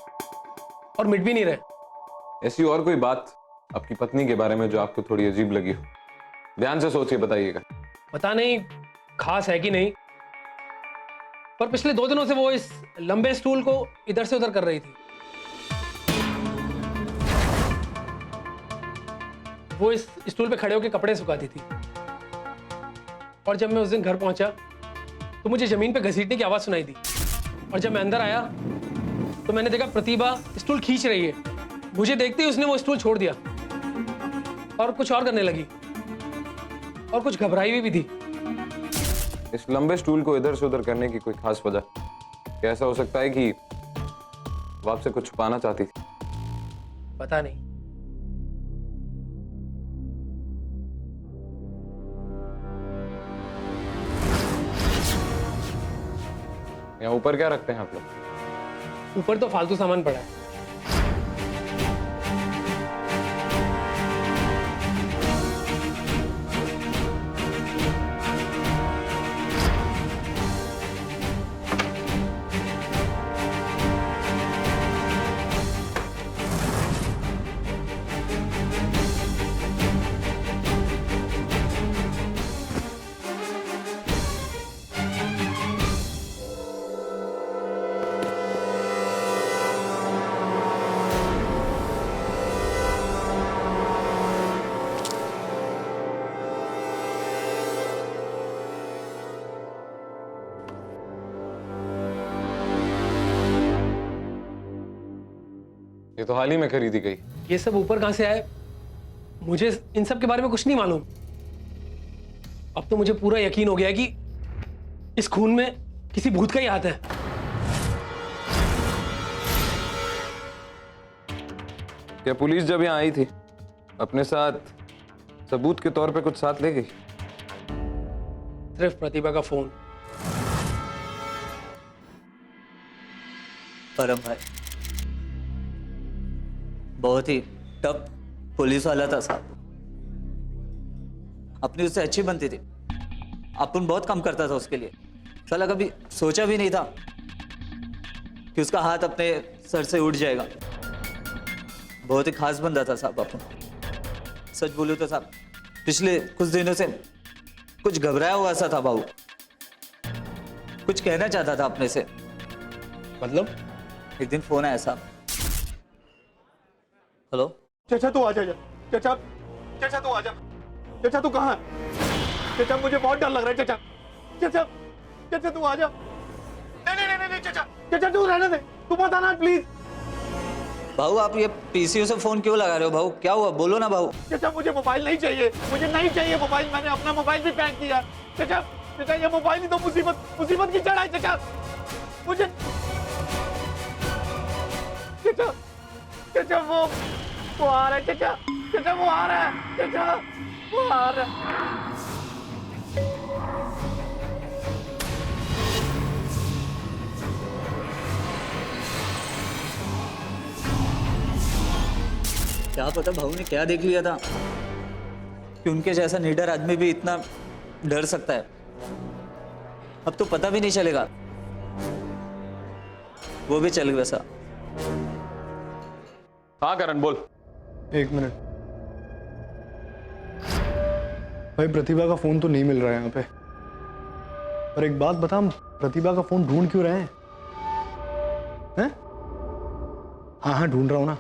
और मिट भी नहीं रहे। ऐसी और कोई बात आपकी पत्नी के बारे में जो आपको थोड़ी अजीब लगी हो? ध्यान से सोचिए, बताइएगा। पता नहीं खास है कि नहीं, पर पिछले 2 दिनों से वो इस लंबे स्टूल को इधर से उधर कर रही थी। वो इस स्टूल पे खड़े होकर कपड़े सुखाती थी। और जब मैं उस दिन घर पहुंचा तो मुझे जमीन पे घसीटने की आवाज सुनाई दी। और जब मैं अंदर आया तो मैंने देखा प्रतिभा स्टूल खींच रही है। मुझे देखते ही उसने वो स्टूल छोड़ दिया और कुछ और करने लगी और कुछ घबराई हुई भी थी। इस लंबे स्टूल को इधर से उधर करने की कोई खास वजह? क्या ऐसा हो सकता है कि वो आपसे कुछ छुपाना चाहती थी? पता नहीं। यहाँ ऊपर क्या रखते हैं आप लोग? ऊपर तो फालतू सामान पड़ा है। ये तो हाल ही में खरीदी गई। ये सब ऊपर कहां से आए, मुझे इन सब के बारे में कुछ नहीं मालूम। अब तो मुझे पूरा यकीन हो गया कि इस खून में किसी भूत का ही हाथ है। क्या पुलिस जब यहाँ आई थी अपने साथ सबूत के तौर पे कुछ साथ ले गई? सिर्फ प्रतिभा का फोन। परम भाई बहुत ही टफ पुलिस वाला था साहब। अपनी उससे अच्छी बनती थी, अपन बहुत कम करता था उसके लिए। साला कभी सोचा भी नहीं था कि उसका हाथ अपने सर से उठ जाएगा। बहुत ही खास बंदा था साहब अपन। सच बोलूं तो साहब पिछले कुछ दिनों से कुछ घबराया हुआ सा था बाबू। कुछ कहना चाहता था अपने से। मतलब? एक दिन फोन आया साहब। हेलो चाचा तू आ जा। चाचा चाचा तू आ जा। चाचा तू कहाँ है? चाचा मुझे बहुत डर लग रहा है। चाचा चाचा चाचा तू आ जा। नहीं चाचा चाचा तू रहने दे। तू बताना प्लीज। भाऊ आप ये पीसीओ से फोन क्यों लगा रहे हो भाऊ? क्या हुआ बोलो ना भाऊ। चाचा मुझे मोबाइल नहीं चाहिए, मुझे नहीं चाहिए मोबाइल। मैंने अपना मोबाइल भी पैक किया। चाचा चाचा ये मोबाइल ही तो मुसीबत की जड़ है चाचा। मुझे चाचा चाचा वो आ रहा है चाचा। चाचा वो आ रहा है चाचा, वो आ रहा है। क्या पता भाऊ ने क्या देख लिया था कि उनके जैसा निडर आदमी भी इतना डर सकता है। अब तो पता भी नहीं चलेगा। वो भी चल गया वैसा। हाँ करण बोल। 1 मिनट भाई, प्रतिभा का फोन तो नहीं मिल रहा है यहाँ पे। पर एक बात बता, हम प्रतिभा का फोन ढूंढ क्यों रहे हैं? हैं? हाँ ढूंढ रहा हूँ ना,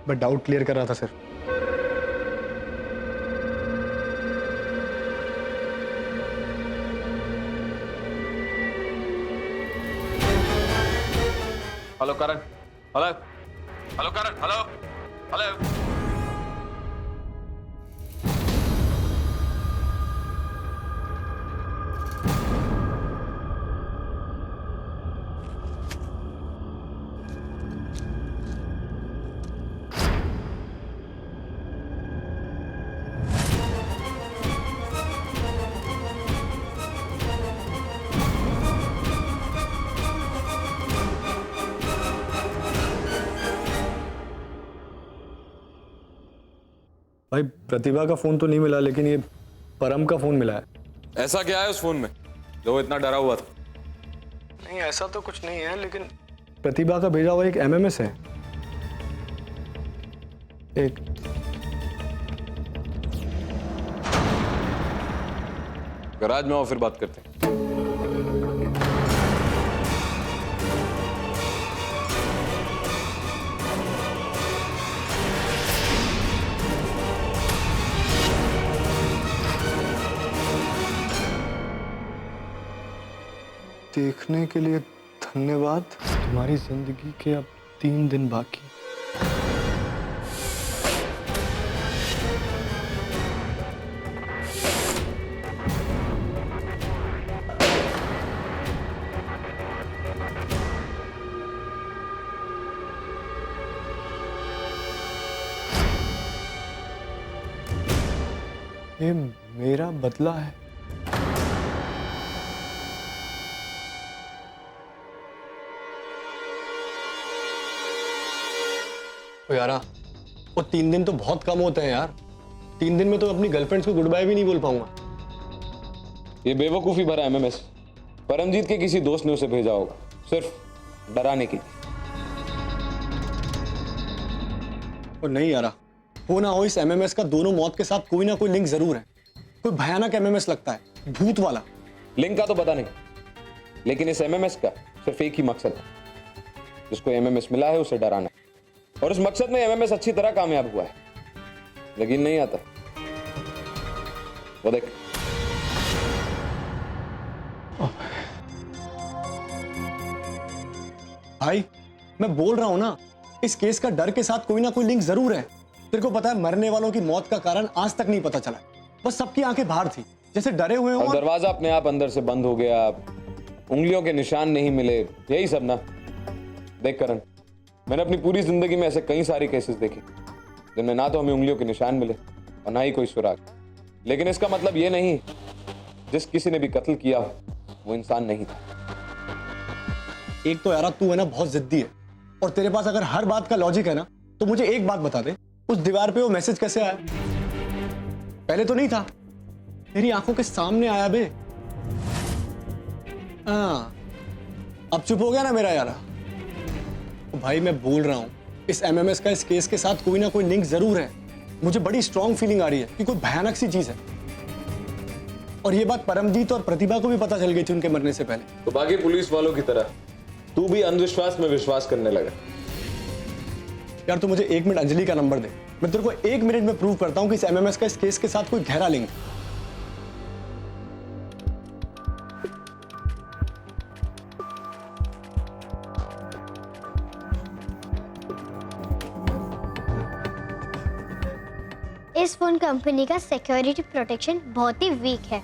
बट डाउट क्लियर कर रहा था सिर्फ। Hello Karan. Hello hello Karan. Hello hello. भाई प्रतिभा का फोन तो नहीं मिला, लेकिन ये परम का फोन मिला है। ऐसा क्या है उस फोन में जो इतना डरा हुआ था? नहीं ऐसा तो कुछ नहीं है, लेकिन प्रतिभा का भेजा हुआ एक एमएमएस है। एक गैराज में आओ फिर बात करते हैं। देखने के लिए धन्यवाद। तुम्हारी जिंदगी के अब 3 दिन बाकी। ये मेरा बदला है। ओ यारा, वो 3 दिन तो बहुत कम होते हैं यार। 3 दिन में तो अपनी गर्लफ्रेंड्स को गुड बाय भी नहीं बोल पाऊंगा। ये बेवकूफी भरा एमएमएस परमजीत के किसी दोस्त ने उसे भेजा होगा, सिर्फ डराने के लिए। और नहीं यारा, हो ना हो इस एमएमएस का दोनों मौत के साथ कोई ना कोई लिंक जरूर है। कोई भयानक एमएमएस लगता है, भूत वाला। लिंक का तो पता नहीं, लेकिन इस एमएमएस का सिर्फ एक ही मकसद है। जिसको एमएमएस मिला है उसे डराना, और उस मकसद में एमएमएस अच्छी तरह कामयाब हुआ है। यकीन नहीं आता? वो देख। भाई मैं बोल रहा हूं ना, इस केस का डर के साथ कोई ना कोई लिंक जरूर है। तेरे को पता है, मरने वालों की मौत का कारण आज तक नहीं पता चला। बस सबकी आंखें बाहर थी, जैसे डरे हुए हो। दरवाजा अपने आप अंदर से बंद हो गया, उंगलियों के निशान नहीं मिले, यही सब ना। देख करण, मैंने अपनी पूरी जिंदगी में ऐसे कई सारे केसेस देखे जिनमें ना तो हमें उंगलियों के निशान मिले और ना ही कोई सुराग। लेकिन इसका मतलब ये नहीं जिस किसी ने भी कत्ल किया हो वो इंसान नहीं था। एक तो यार तू है ना बहुत जिद्दी है, और तेरे पास अगर हर बात का लॉजिक है ना, तो मुझे एक बात बता दे, उस दीवार पे वो मैसेज कैसे आया? पहले तो नहीं था, मेरी आंखों के सामने आया बे। हाँ, अब चुप हो गया ना मेरा यारा। तो भाई मैं बोल रहा हूं, इस एमएमएस का इस केस के साथ कोई ना कोई लिंक जरूर है। मुझे बड़ी स्ट्रॉन्ग फीलिंग आ रही है कि कोई भयानक सी चीज है। और ये बात परमजीत और प्रतिभा को भी पता चल गई थी उनके मरने से पहले। तो बाकी पुलिस वालों की तरह तू भी अंधविश्वास में विश्वास करने लगा। यार तू मुझे 1 मिनट अंजलि का नंबर दे, मैं तेरे को 1 मिनट में प्रूव करता हूं कि इस एमएमएस का इस केस के साथ कोई गहरा लिंक है। वोडाफोन कंपनी का सिक्योरिटी प्रोटेक्शन बहुत ही वीक है,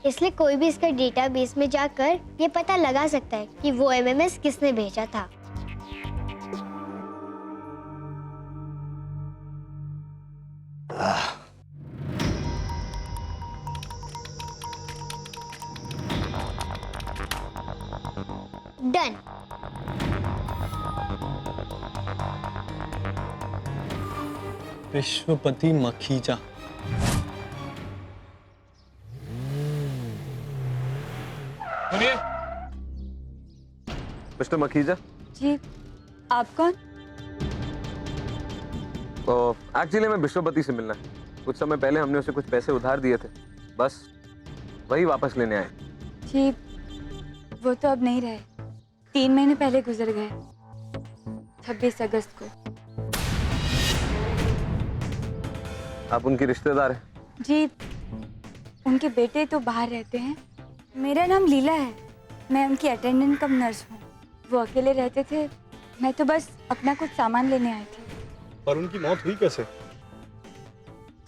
इसलिए कोई भी इसका डेटाबेस में जाकर ये पता लगा सकता है कि वो एमएमएस किसने भेजा था। डन। विश्वपति मखीजा। सुनिए मिस्टर मखीजा। जी, आप कौन? तो एक्चुअली मैं विश्वपति से मिलना है। कुछ समय पहले हमने उसे कुछ पैसे उधार दिए थे, बस वही वापस लेने आए। जी, वो तो अब नहीं रहे। 3 महीने पहले गुजर गए, 26 अगस्त को। आप उनकी रिश्तेदार हैं? जी, उनके बेटे तो बाहर रहते हैं। मेरा नाम लीला है, मैं उनकी अटेंडेंट कम नर्स हूँ। वो अकेले रहते थे, मैं तो बस अपना कुछ सामान लेने आई थी। पर उनकी मौत हुई कैसे?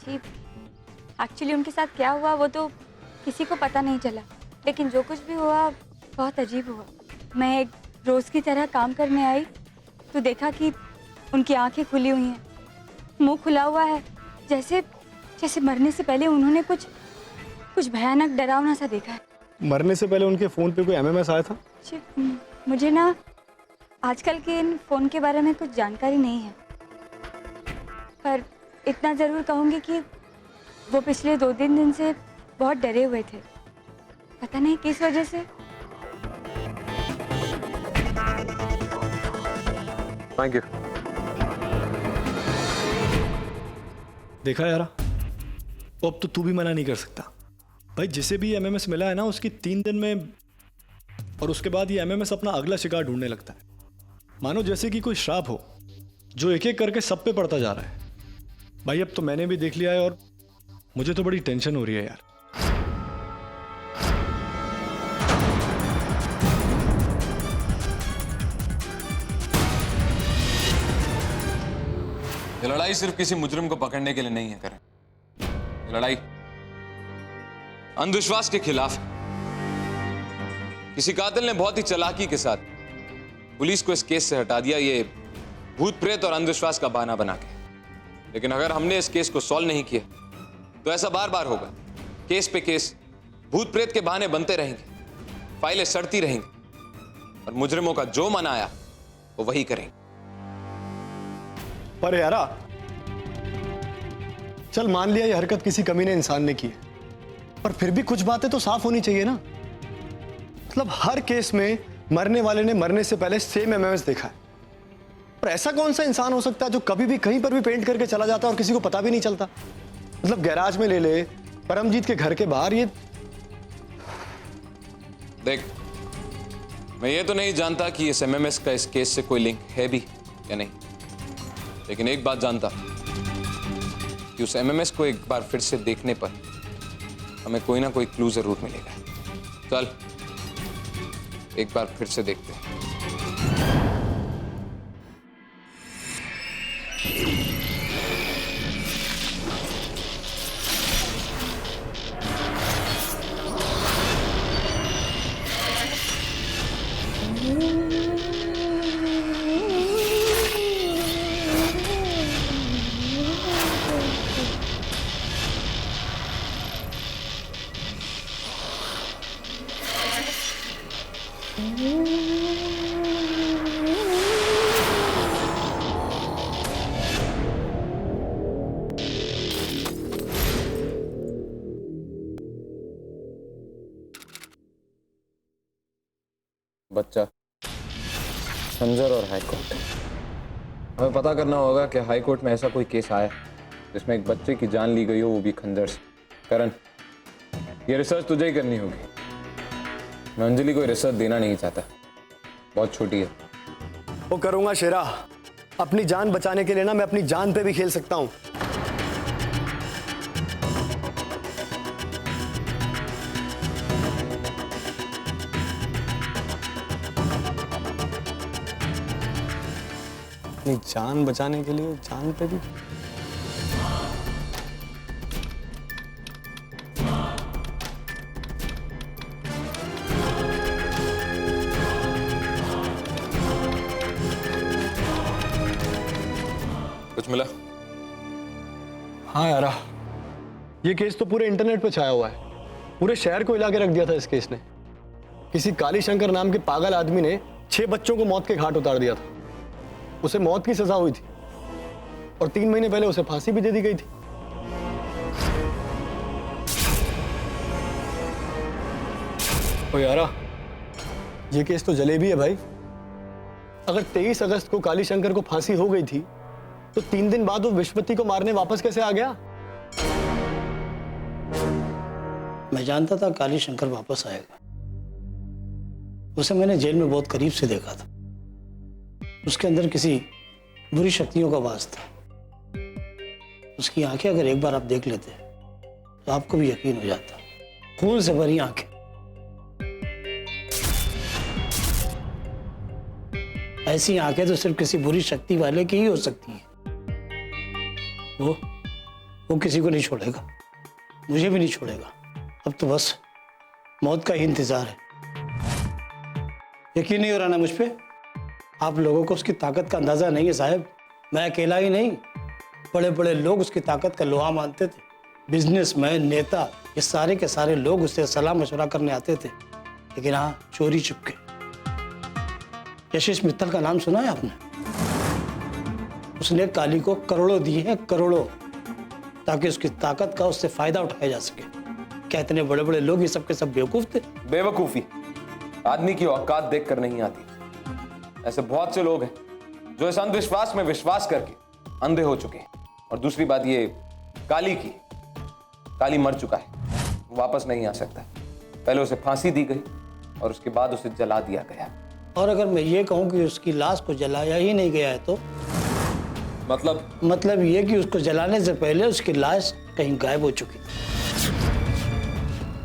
जी, एक्चुअली उनके साथ क्या हुआ वो तो किसी को पता नहीं चला, लेकिन जो कुछ भी हुआ बहुत अजीब हुआ। मैं एक रोज़ की तरह काम करने आई तो देखा कि उनकी आंखें खुली हुई हैं, मुंह खुला हुआ है, जैसे जैसे मरने से पहले उन्होंने कुछ भयानक डरावना सा देखा है। मरने से पहले उनके फोन पे कोई एमएमएस आया था? जी, मुझे ना आजकल के इन फ़ोन के बारे में कुछ जानकारी नहीं है, पर इतना ज़रूर कहूँगी कि वो पिछले 2-3 दिन से बहुत डरे हुए थे, पता नहीं किस वजह से। Thank you. देखा यार, अब तो तू भी मना नहीं कर सकता भाई। जिसे भी एमएमएस मिला है ना, उसकी 3 दिन में और उसके बाद ये एमएमएस अपना अगला शिकार ढूंढने लगता है। मानो जैसे कि कोई श्राप हो जो एक एक करके सब पे पड़ता जा रहा है। भाई अब तो मैंने भी देख लिया है और मुझे तो बड़ी टेंशन हो रही है यार। ये लड़ाई सिर्फ किसी मुजरिम को पकड़ने के लिए नहीं है करण। ये लड़ाई अंधविश्वास के खिलाफ है। किसी कातिल ने बहुत ही चालाकी के साथ पुलिस को इस केस से हटा दिया, ये भूत प्रेत और अंधविश्वास का बहाना बना के। लेकिन अगर हमने इस केस को सॉल्व नहीं किया तो ऐसा बार बार होगा। केस पे केस भूत प्रेत के बहाने बनते रहेंगे, फाइलें सड़ती रहेंगी और मुजरिमों का जो मन आया वो वही करेंगे। पर यारा, चल मान लिया ये हरकत किसी कमीने इंसान ने की है, पर फिर भी कुछ बातें तो साफ होनी चाहिए ना। मतलब हर केस में मरने वाले ने मरने से पहले सेम एमएमएस देखा है। पर ऐसा कौन सा इंसान हो सकता है जो कभी भी कहीं पर भी पेंट करके चला जाता है और किसी को पता भी नहीं चलता? मतलब गैराज में ले ले, परमजीत के घर के बाहर। ये देख, मैं ये तो नहीं जानता कि इस एमएमएस का इस केस से कोई लिंक है भी या नहीं, लेकिन एक बात जानता कि उस एमएमएस को एक बार फिर से देखने पर हमें कोई ना कोई क्लू जरूर मिलेगा। चल एक बार फिर से देखते हैं। बच्चा, खंजर और हाई कोर्ट। हमें पता करना होगा कि हाई कोर्ट में ऐसा कोई केस आया जिसमें एक बच्चे की जान ली गई हो, वो भी खंजर से। करण, ये रिसर्च तुझे ही करनी होगी। मैं अंजलि को रिसर्च देना नहीं चाहता, बहुत छोटी है। वो करूंगा शेरा। अपनी जान बचाने के लिए ना मैं अपनी जान पे भी खेल सकता हूं। अपनी जान बचाने के लिए जान पे भी। कुछ मिला? हाँ यारा, ये केस तो पूरे इंटरनेट पे छाया हुआ है। पूरे शहर को हिला के रख दिया था इस केस ने। किसी काली शंकर नाम के पागल आदमी ने 6 बच्चों को मौत के घाट उतार दिया था। उसे मौत की सजा हुई थी और 3 महीने पहले उसे फांसी भी दे दी गई थी। ओ यारा, ये केस तो जलेबी है भाई। अगर 23 अगस्त को काली शंकर को फांसी हो गई थी तो 3 दिन बाद वो विश्वपति को मारने वापस कैसे आ गया? मैं जानता था काली शंकर वापस आएगा। उसे मैंने जेल में बहुत करीब से देखा था। उसके अंदर किसी बुरी शक्तियों का वास था। उसकी आंखें अगर एक बार आप देख लेते तो आपको भी यकीन हो जाता। खून से भरी आंखें, ऐसी आंखें तो सिर्फ किसी बुरी शक्ति वाले की ही हो सकती है। वो किसी को नहीं छोड़ेगा, मुझे भी नहीं छोड़ेगा। अब तो बस मौत का ही इंतजार है। यकीन नहीं हो रहा ना मुझ पे? आप लोगों को उसकी ताकत का अंदाजा नहीं है साहब। मैं अकेला ही नहीं, बड़े बड़े लोग उसकी ताकत का लोहा मानते थे। बिजनेसमैन, नेता, ये सारे के सारे लोग उससे सलाह मशवरा करने आते थे। लेकिन हाँ, चोरी चुपके। यशेश मित्तल का नाम सुना है आपने? उसने काली को करोड़ों दिए हैं, करोड़ों, ताकि उसकी ताकत का उससे फायदा उठाया जा सके। क्या इतने बड़े बड़े लोग ये सब के सब बेवकूफ थे? बेवकूफी आदमी की औकात देखकर नहीं आती। ऐसे बहुत से लोग हैं जो इस अंधविश्वास में विश्वास करके अंधे हो चुके हैं। और दूसरी बात ये, काली मर चुका है, वो वापस नहीं आ सकता। पहले उसे फांसी दी गई और उसके बाद उसे जला दिया गया। और अगर मैं ये कहूं कि उसकी लाश को जलाया ही नहीं गया है तो? मतलब ये कि उसको जलाने से पहले उसकी लाश कहीं गायब हो चुकी थी।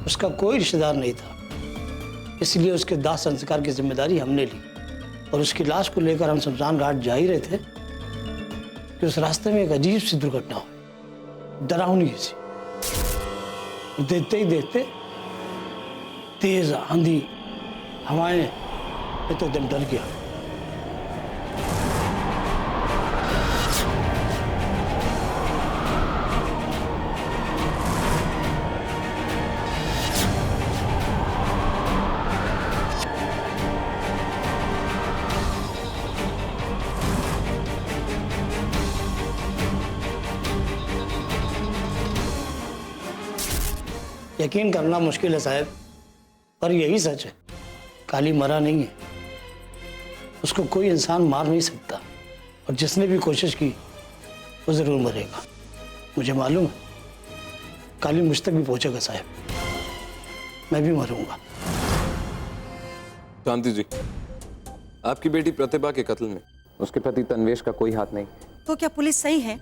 उसका कोई रिश्तेदार नहीं था, इसलिए उसके दाह संस्कार की जिम्मेदारी हमने ली। और उसकी लाश को लेकर हम शमशान घाट जा ही रहे थे कि उस रास्ते में एक अजीब सी दुर्घटना हुई, डरावनी सी। देखते ही देखते तेज आंधी, हवाएं, मैं तो एकदम डर गया। यकीन करना मुश्किल है साहब, पर यही सच है। काली मरा नहीं है। उसको कोई इंसान मार नहीं सकता, और जिसने भी कोशिश की वो जरूर मरेगा। मुझे मालूम है काली मुझ तक भी पहुंचेगा साहब। मैं भी मरूंगा। शांति जी, आपकी बेटी प्रतिभा के कत्ल में उसके पति तन्वेश का कोई हाथ नहीं। तो क्या पुलिस सही है?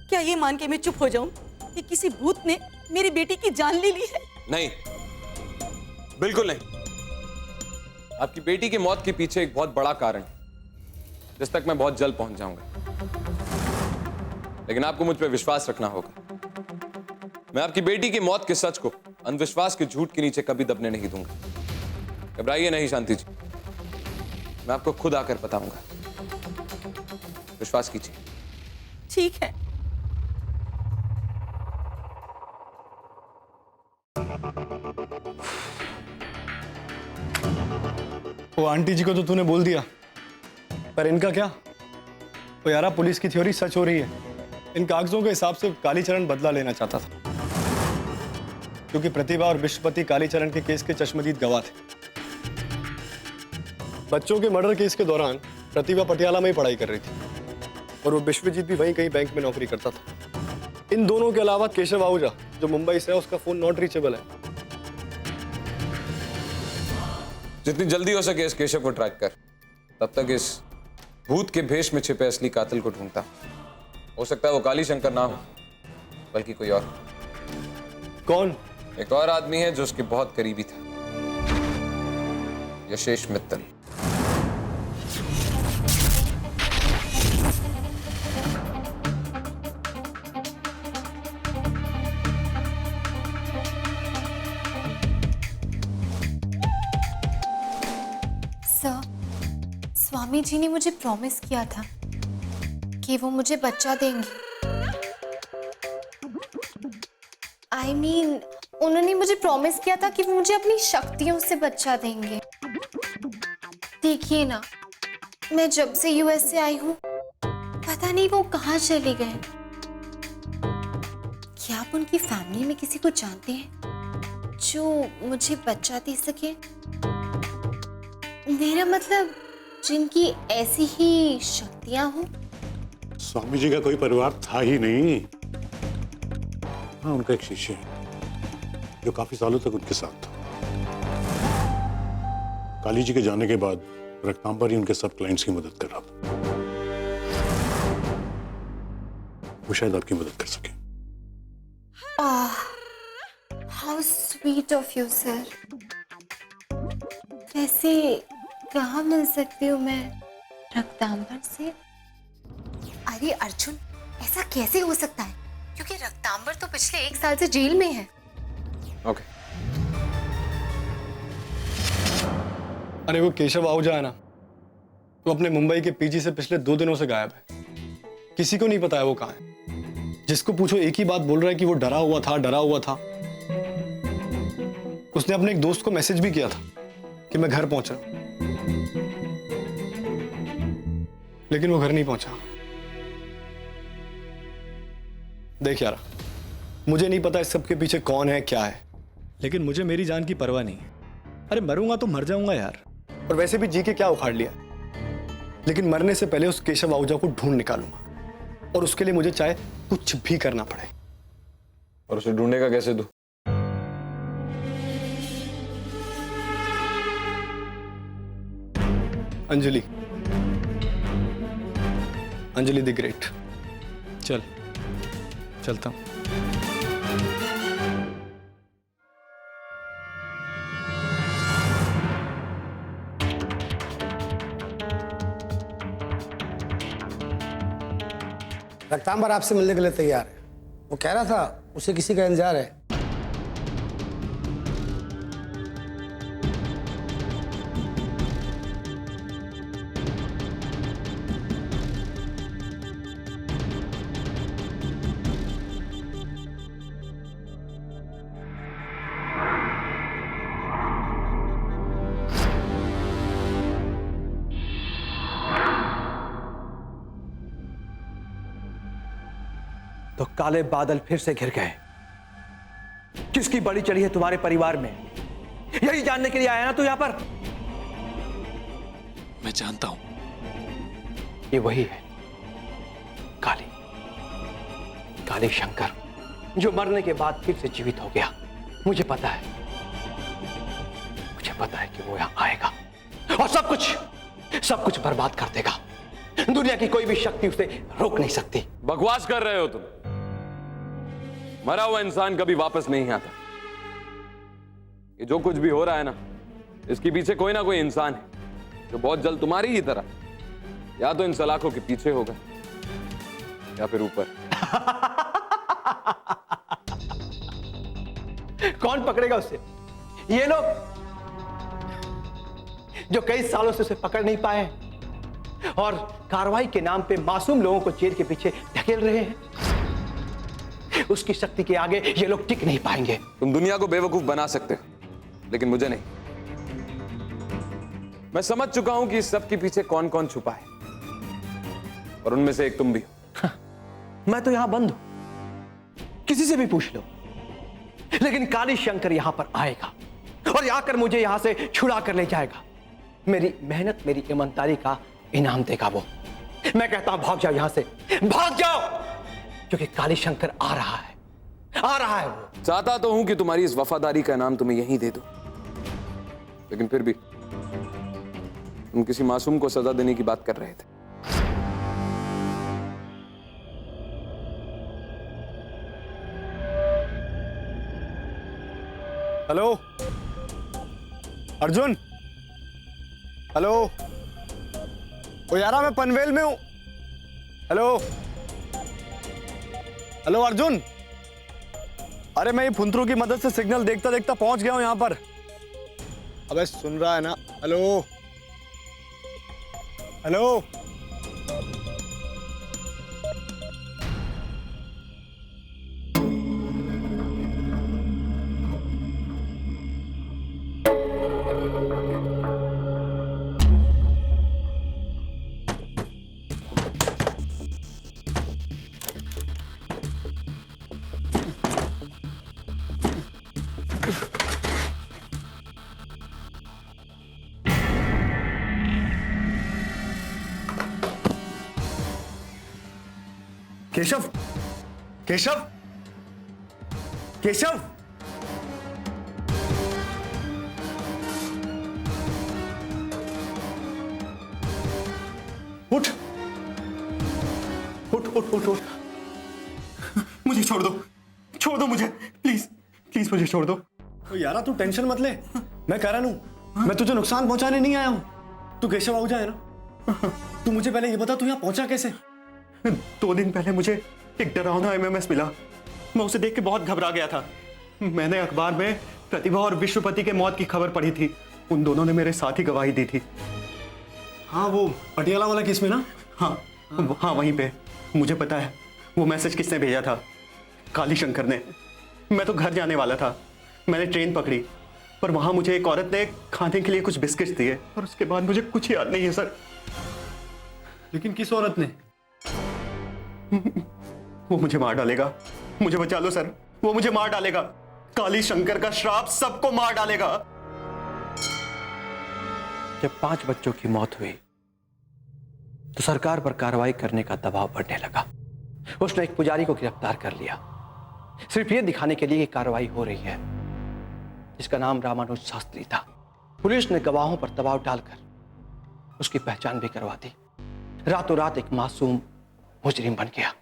क्या ये मान के मैं चुप हो जाऊं कि किसी भूत ने मेरी बेटी की जान ले ली है? नहीं, बिल्कुल नहीं। आपकी बेटी की मौत के पीछे एक बहुत बड़ा कारण है, जिस तक मैं बहुत जल्द पहुंच जाऊंगा। लेकिन आपको मुझ पर विश्वास रखना होगा। मैं आपकी बेटी की मौत के सच को अंधविश्वास के झूठ के नीचे कभी दबने नहीं दूंगा। घबराइए नहीं शांति जी, मैं आपको खुद आकर बताऊंगा। विश्वास कीजिए। ठीक है। वो आंटी जी को तो तूने बोल दिया, पर इनका क्या? तो यारा, पुलिस की थ्योरी सच हो रही है। इन कागजों के हिसाब से कालीचरण बदला लेना चाहता था, क्योंकि प्रतिभा और विश्वपति कालीचरण के केस के चश्मदीद गवाह थे। बच्चों के मर्डर केस के दौरान प्रतिभा पटियाला में ही पढ़ाई कर रही थी, और वो विश्वजीत भी वहीं कहीं बैंक में नौकरी करता था। इन दोनों के अलावा केशव आहूजा, जो मुंबई से है, उसका फोन नॉट रीचेबल है। जितनी जल्दी हो सके इस केशव को ट्रैक कर, तब तक इस भूत के भेष में छिपे असली कातिल को ढूंढता। हो सकता है वो काली शंकर ना हो, बल्कि कोई और। कौन? एक और आदमी है जो उसके बहुत करीबी था, यशेश मित्तल। स्वामी जी ने मुझे प्रॉमिस किया था कि वो मुझे बच्चा देंगे। I mean, उन्होंने मुझे प्रॉमिस किया था कि वो मुझे अपनी शक्तियों से बच्चा देंगे। देखिए ना, मैं जब से यूएस से आई हूँ पता नहीं वो कहाँ चले गए। क्या आप उनकी फैमिली में किसी को जानते हैं जो मुझे बच्चा दे सके? मेरा मतलब जिनकी ऐसी ही शक्तियां हो। स्वामी जी का कोई परिवार था ही नहीं। हाँ, उनका एक शिष्य है जो काफी सालों तक उनके साथ था। काली जी के जाने के बाद रक्तांबर ही उनके सब क्लाइंट्स की मदद कर रहा था। वो शायद आपकी मदद कर सके। How sweet of you sir. वैसे कहाँ मिल सकती हूँ मैं रक्तांबर से? अरे अर्जुन, ऐसा कैसे हो सकता है? क्योंकि रक्तांबर तो पिछले 1 साल से जेल में है। ओके। अरे वो केशव आहूजा है ना, वो अपने मुंबई के पीजी से पिछले 2 दिनों से गायब है। किसी को नहीं पता है वो कहाँ है। जिसको पूछो एक ही बात बोल रहा है कि वो डरा हुआ था, डरा हुआ था। उसने अपने एक दोस्त को मैसेज भी किया था कि मैं घर पहुंचा, लेकिन वो घर नहीं पहुंचा। देख यार, मुझे नहीं पता इस सब के पीछे कौन है, क्या है, लेकिन मुझे मेरी जान की परवाह नहीं है। अरे मरूंगा तो मर जाऊंगा यार, और वैसे भी जी के क्या उखाड़ लिया, लेकिन मरने से पहले उस केशव आहूजा को ढूंढ निकालूंगा, और उसके लिए मुझे चाहे कुछ भी करना पड़े। और उसे ढूंढेगा कैसे तू? Anjali, Anjali the great. चल चलता हूं। रक्तांबर आपसे मिलने के लिए तैयार है। वो कह रहा था उसे किसी का इंतजार है। तो काले बादल फिर से घिर गए। किसकी बड़ी चढ़ी है तुम्हारे परिवार में, यही जानने के लिए आया ना तू यहां पर? मैं जानता हूं। ये वही है, काली, काली शंकर, जो मरने के बाद फिर से जीवित हो गया। मुझे पता है, मुझे पता है कि वो यहां आएगा और सब कुछ बर्बाद कर देगा। दुनिया की कोई भी शक्ति उसे रोक नहीं सकती। बकवास कर रहे हो तुम। मरा हुआ इंसान कभी वापस नहीं आता। ये जो कुछ भी हो रहा है ना, इसके पीछे कोई ना कोई इंसान है जो बहुत जल्द तुम्हारी ही तरह या तो इन सलाखों के पीछे होगा या फिर ऊपर। कौन पकड़ेगा उसे? ये लोग जो कई सालों से उसे पकड़ नहीं पाए और कार्रवाई के नाम पे मासूम लोगों को जेल के पीछे धकेल रहे हैं। उसकी शक्ति के आगे ये लोग टिक नहीं पाएंगे। तुम दुनिया को बेवकूफ बना सकते हो, लेकिन मुझे नहीं। मैं समझ चुका हूं कि इस सब के पीछे कौन कौन छुपा है, और उनमें से एक तुम भी हो। मैं तो यहां बंद हूं, किसी से भी पूछ लो, लेकिन काली शंकर यहां पर आएगा और आकर मुझे यहां से छुड़ा कर ले जाएगा। मेरी मेहनत, मेरी ईमानदारी का इनाम देगा वो। मैं कहता हूं भाग जाओ यहां से, भाग जाओ, क्योंकि काली शंकर आ रहा है वो। चाहता तो हूं कि तुम्हारी इस वफादारी का इनाम तुम्हें यहीं दे दूं, लेकिन फिर भी तुम किसी मासूम को सजा देने की बात कर रहे थे। Hello Arjun, hello. ओ यारा, मैं पनवेल में हूं। Hello hello Arjun. अरे मैं ये फुंतरू की मदद से सिग्नल देखता देखता पहुंच गया हूं यहां पर। अबे सुन रहा है ना? हेलो हेलो केशव, केशव, केशव, उठ, उठ, उठ, उठ, उठ। मुझे छोड़ दो मुझे, प्लीज, प्लीज मुझे छोड़ दो। तो यारा तू टेंशन मत ले, मैं करण हूं, मैं तुझे नुकसान पहुंचाने नहीं आया हूं। तू केशव आहूजा है ना? तू मुझे पहले ये बता, तू यहाँ पहुंचा कैसे? 2 दिन पहले मुझे एक डरावना एमएमएस मिला। मैं उसे देख के बहुत घबरा गया था। मैंने अखबार में प्रतिभा और विश्वपति के मौत की खबर पढ़ी थी। उन दोनों ने मेरे साथ ही गवाही दी थी। हाँ, वो पटियाला वाला केस में ना? हाँ, हाँ वहीं पे। मुझे पता है वो मैसेज किसने भेजा था। काली शंकर ने। मैं तो घर जाने वाला था, मैंने ट्रेन पकड़ी, पर वहां मुझे एक औरत ने खाने के लिए कुछ बिस्किट्स दिए और उसके बाद मुझे कुछ याद नहीं है सर। लेकिन किस औरत ने? वो मुझे मार डालेगा, मुझे बचा लो सर, वो मुझे मार डालेगा। काली शंकर का श्राप सबको मार डालेगा। जब 5 बच्चों की मौत हुई तो सरकार पर कार्रवाई करने का दबाव बढ़ने लगा। उसने एक पुजारी को गिरफ्तार कर लिया, सिर्फ ये दिखाने के लिए कि कार्रवाई हो रही है, जिसका नाम रामानुज शास्त्री था। पुलिस ने गवाहों पर दबाव डालकर उसकी पहचान भी करवा दी। रातों रात एक मासूम मुजरिम बन गया।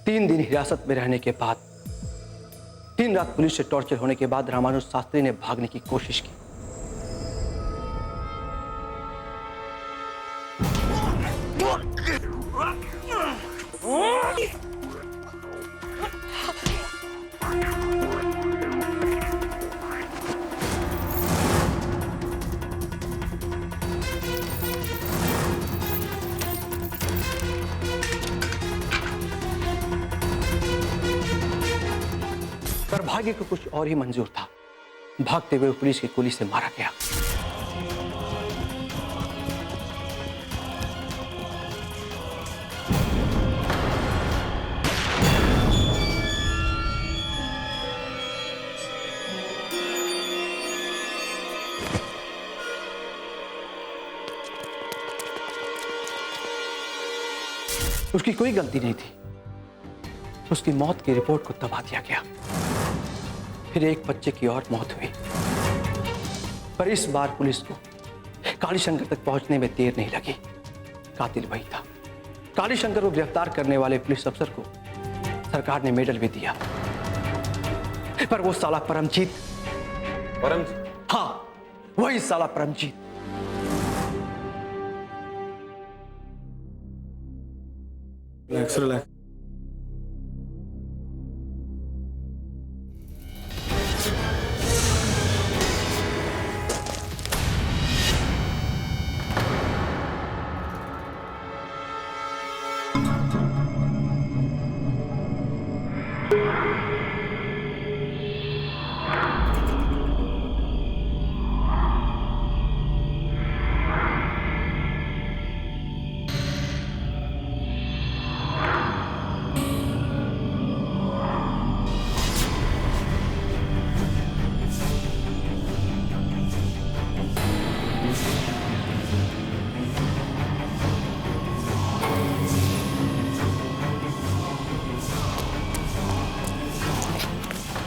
3 दिन हिरासत में रहने के बाद, दिन रात पुलिस से टॉर्चर होने के बाद रामानुज शास्त्री ने भागने की कोशिश की। पर भाग्य को कुछ और ही मंजूर था। भागते हुए पुलिस की गोली से मारा गया। उसकी कोई गलती नहीं थी। उसकी मौत की रिपोर्ट को दबा दिया गया। फिर एक बच्चे की और मौत हुई, पर इस बार पुलिस को काली शंकर तक पहुंचने में देर नहीं लगी। कातिल वही था। काली शंकर को गिरफ्तार करने वाले पुलिस अफसर को सरकार ने मेडल भी दिया, पर वो साला परमजीत, हाँ वही साला परमजीत रिलैक्स, रिलैक्स।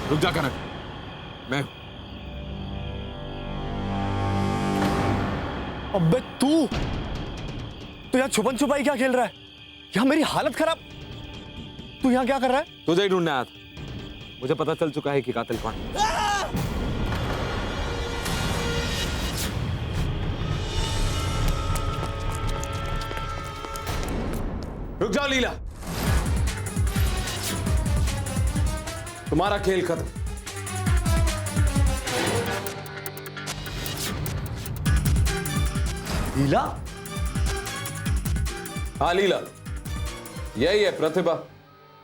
रुक जा कनक, मैं अबे तू यहाँ छुपन छुपाई क्या खेल रहा है? यहाँ मेरी हालत खराब। तू यहाँ क्या कर रहा है? तुझे ही ढूंढने आया था। मुझे पता चल चुका है कि कातिल कौन है। रुक जाओ लीला, तुम्हारा खेल खत्म। लीला? हाँ लीला, यही है प्रतिभा,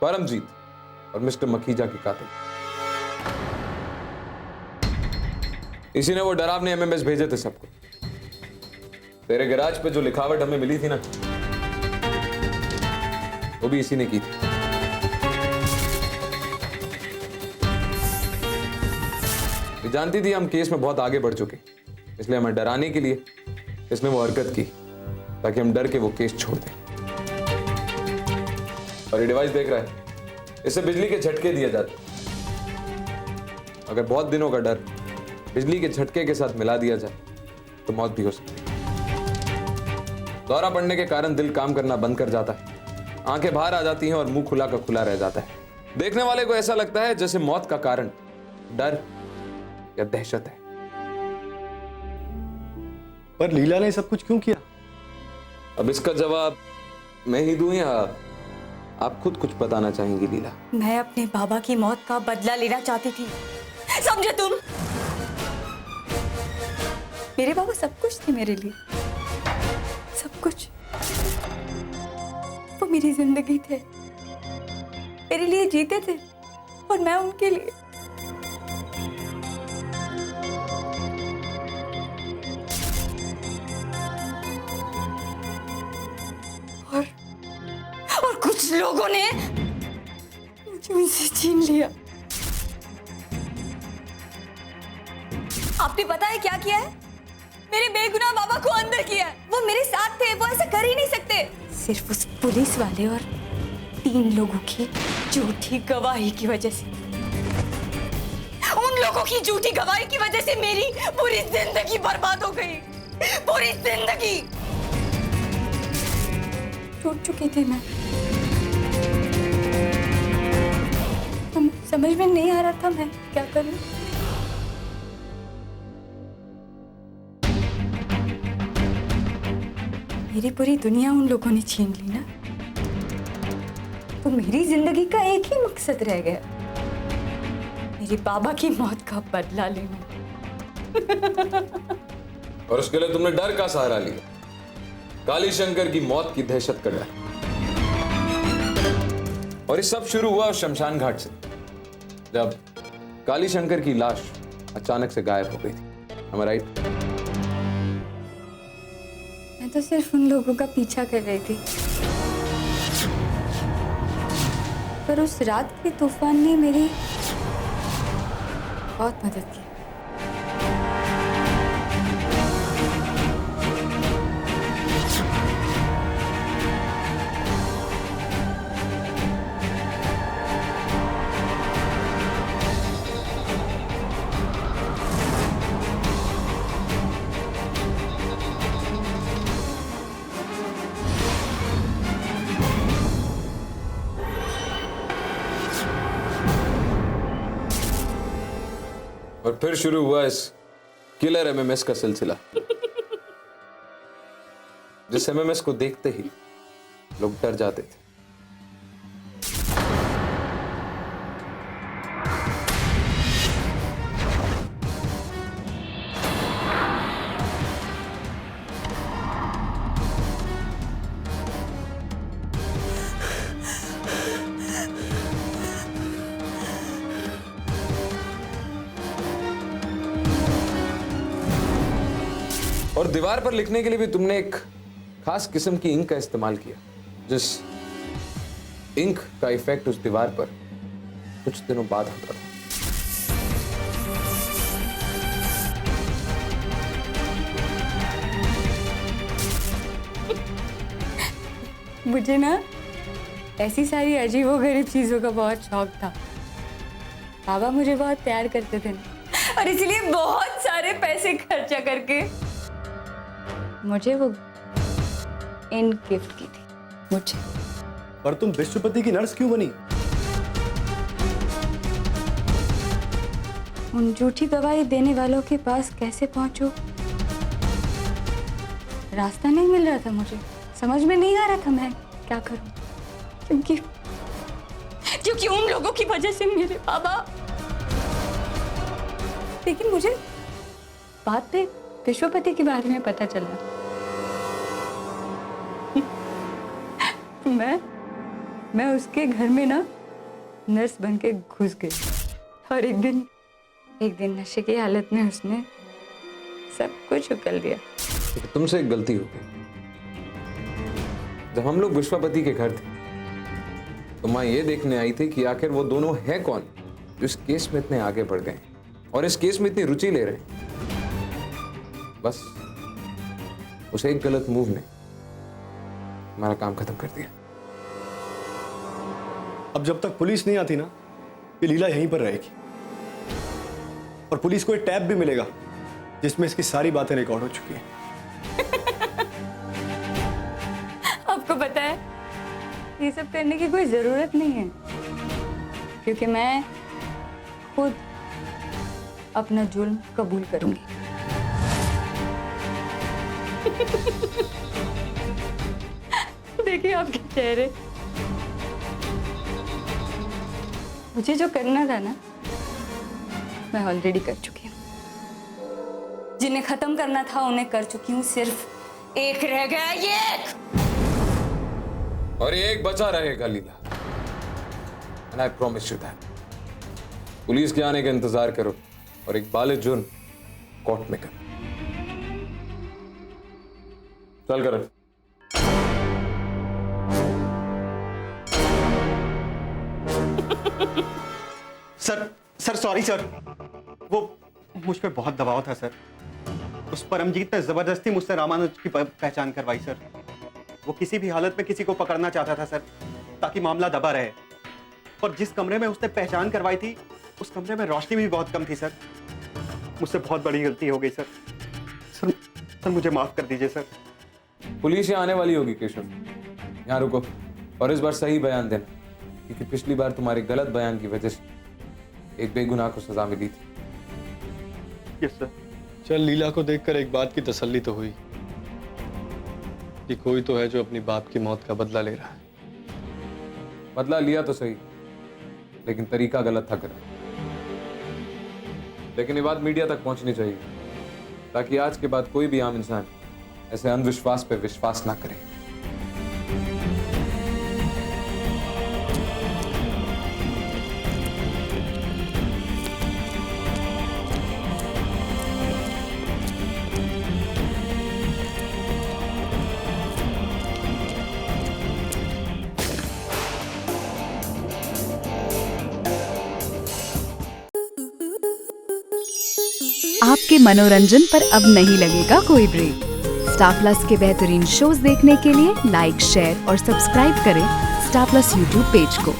परमजीत और मिस्टर मखीजा की कातिल। इसी ने वो डरावने एमएमएस भेजे थे सबको। तेरे गैराज पे जो लिखावट हमें मिली थी ना, वो भी इसी ने की थी। जानती थी हम केस में बहुत आगे बढ़ चुके, इसलिए हमें डराने के लिए इसने वो हरकत की, ताकि हम डर के वो केस छोड़ दें। और ये डिवाइस देख रहा है, इससे बिजली के झटके दिए जाते हैं। अगर बहुत दिनों का डर बिजली के झटके के साथ मिला दिया जाए तो मौत भी हो सकती है। दौरा पड़ने के कारण दिल काम करना बंद कर जाता है, आंखें बाहर आ जाती हैं और मुंह खुला का खुला रह जाता है। देखने वाले को ऐसा लगता है जैसे मौत का कारण डर या दहशत है। पर लीला ने सब कुछ क्यों किया? अब इसका जवाब मैं ही दूं या आप खुद कुछ बताना चाहेंगी लीला? मैं अपने बाबा की मौत का बदला लेना चाहती थी, समझे तुम? मेरे बाबा सब कुछ थे मेरे लिए, सब कुछ। वो मेरी जिंदगी थे, मेरे लिए जीते थे और मैं उनके लिए। और कुछ लोगों ने मुझे उनसे छीन लिया। आपने पता है क्या किया है? मेरे बेगुनाह बाबा को अंदर किया है। वो मेरे साथ थे, वो ऐसा कर ही नहीं सकते। सिर्फ उस पुलिस वाले और 3 लोगों की झूठी गवाही की वजह से, उन लोगों की झूठी गवाही की वजह से मेरी पूरी जिंदगी बर्बाद हो गई, पूरी जिंदगी। टूट चुकी थी मैं। समझ में नहीं आ रहा था मैं क्या करूं। मेरी पूरी दुनिया उन लोगों ने छीन ली ना, तो मेरी जिंदगी का एक ही मकसद रह गया, मेरे बाबा की मौत का बदला लेना। और उसके लिए तुमने डर का सहारा लिया, काली शंकर की मौत की दहशत का डर। और ये सब शुरू हुआ उस शमशान घाट से, जब काली शंकर की लाश अचानक से गायब हो गई थी। Am I right? मैं तो सिर्फ उन लोगों का पीछा कर रही थी, पर उस रात के तूफान ने मेरी बहुत मदद की। और फिर शुरू हुआ इस किलर एमएमएस का सिलसिला, जिस एमएमएस को देखते ही लोग डर जाते थे। और दीवार पर लिखने के लिए भी तुमने एक खास किस्म की इंक का इस्तेमाल किया, जिस इंक का इफेक्ट उस दीवार पर कुछ दिनों बाद होता था। मुझे ना ऐसी सारी अजीबोगरीब चीजों का बहुत शौक था। बाबा मुझे बहुत प्यार करते थे और इसलिए बहुत सारे पैसे खर्चा करके मुझे वो इन गिफ्ट की थी मुझे। पर तुम विश्वपति की नर्स क्यों बनी? उन झूठी गवाही देने वालों के पास कैसे पहुंचूं? रास्ता नहीं मिल रहा था मुझे, समझ में नहीं आ रहा था मैं क्या करूं, क्योंकि उन लोगों की वजह से मेरे बाबा। लेकिन मुझे बात पे विश्वपति के बारे में पता चला। मैं उसके घर में ना नर्स बन के घुस गई और एक दिन नशे की हालत में उसने सब कुछ उगल दिया। तुमसे एक गलती हो गई। जब हम लोग विश्वपति के घर थे तो माँ ये देखने आई थी कि आखिर वो दोनों हैं कौन जो इस केस में इतने आगे बढ़ गए और इस केस में इतनी रुचि ले रहे हैं। बस उस एक गलत मूव ने हमारा काम खत्म कर दिया। अब जब तक पुलिस नहीं आती ना, ये लीला यहीं पर रहेगी। और पुलिस को एक टैब भी मिलेगा जिसमें इसकी सारी बातें रिकॉर्ड हो चुकी हैं। आपको पता है ये सब करने की कोई जरूरत नहीं है, क्योंकि मैं खुद अपना जुल्म कबूल करूंगी। देखिए आपके चेहरे। मुझे जो करना था ना, मैं ऑलरेडी कर चुकी हूँ। जिन्हें खत्म करना था उन्हें कर चुकी हूँ, सिर्फ एक रह गया, ये एक। और ये एक बचा रहेगा लीला। And I promise you that. Police के आने का इंतजार करो और एक बालिग जुर्म कोर्ट में करो। चल करो। सर सॉरी सर, वो मुझ पे बहुत दबाव था सर। उस परमजीत ने जबरदस्ती मुझसे रामानुज की पहचान करवाई सर। वो किसी भी हालत में किसी को पकड़ना चाहता था सर, ताकि मामला दबा रहे। और जिस कमरे में उसने पहचान करवाई थी, उस कमरे में रोशनी भी बहुत कम थी सर। मुझसे बहुत बड़ी गलती हो गई सर। सर मुझे माफ कर दीजिए सर। पुलिस यहाँ आने वाली होगी केशव, यहाँ रुको और इस बार सही बयान देना, क्योंकि पिछली बार तुम्हारे गलत बयान की वजह से एक बेगुनाह को सजा मिली थी। Yes sir. चल, लीला को देखकर एक बात की तसल्ली तो हुई कि कोई तो है जो अपनी बाप की मौत का बदला ले रहा है। बदला लिया तो सही, लेकिन तरीका गलत था करा। लेकिन ये बात मीडिया तक पहुंचनी चाहिए, ताकि आज के बाद कोई भी आम इंसान ऐसे अंधविश्वास पे विश्वास ना करे। आपके मनोरंजन पर अब नहीं लगेगा कोई ब्रेक। स्टार प्लस के बेहतरीन शोज देखने के लिए लाइक, शेयर और सब्सक्राइब करें स्टार प्लस यूट्यूब पेज को।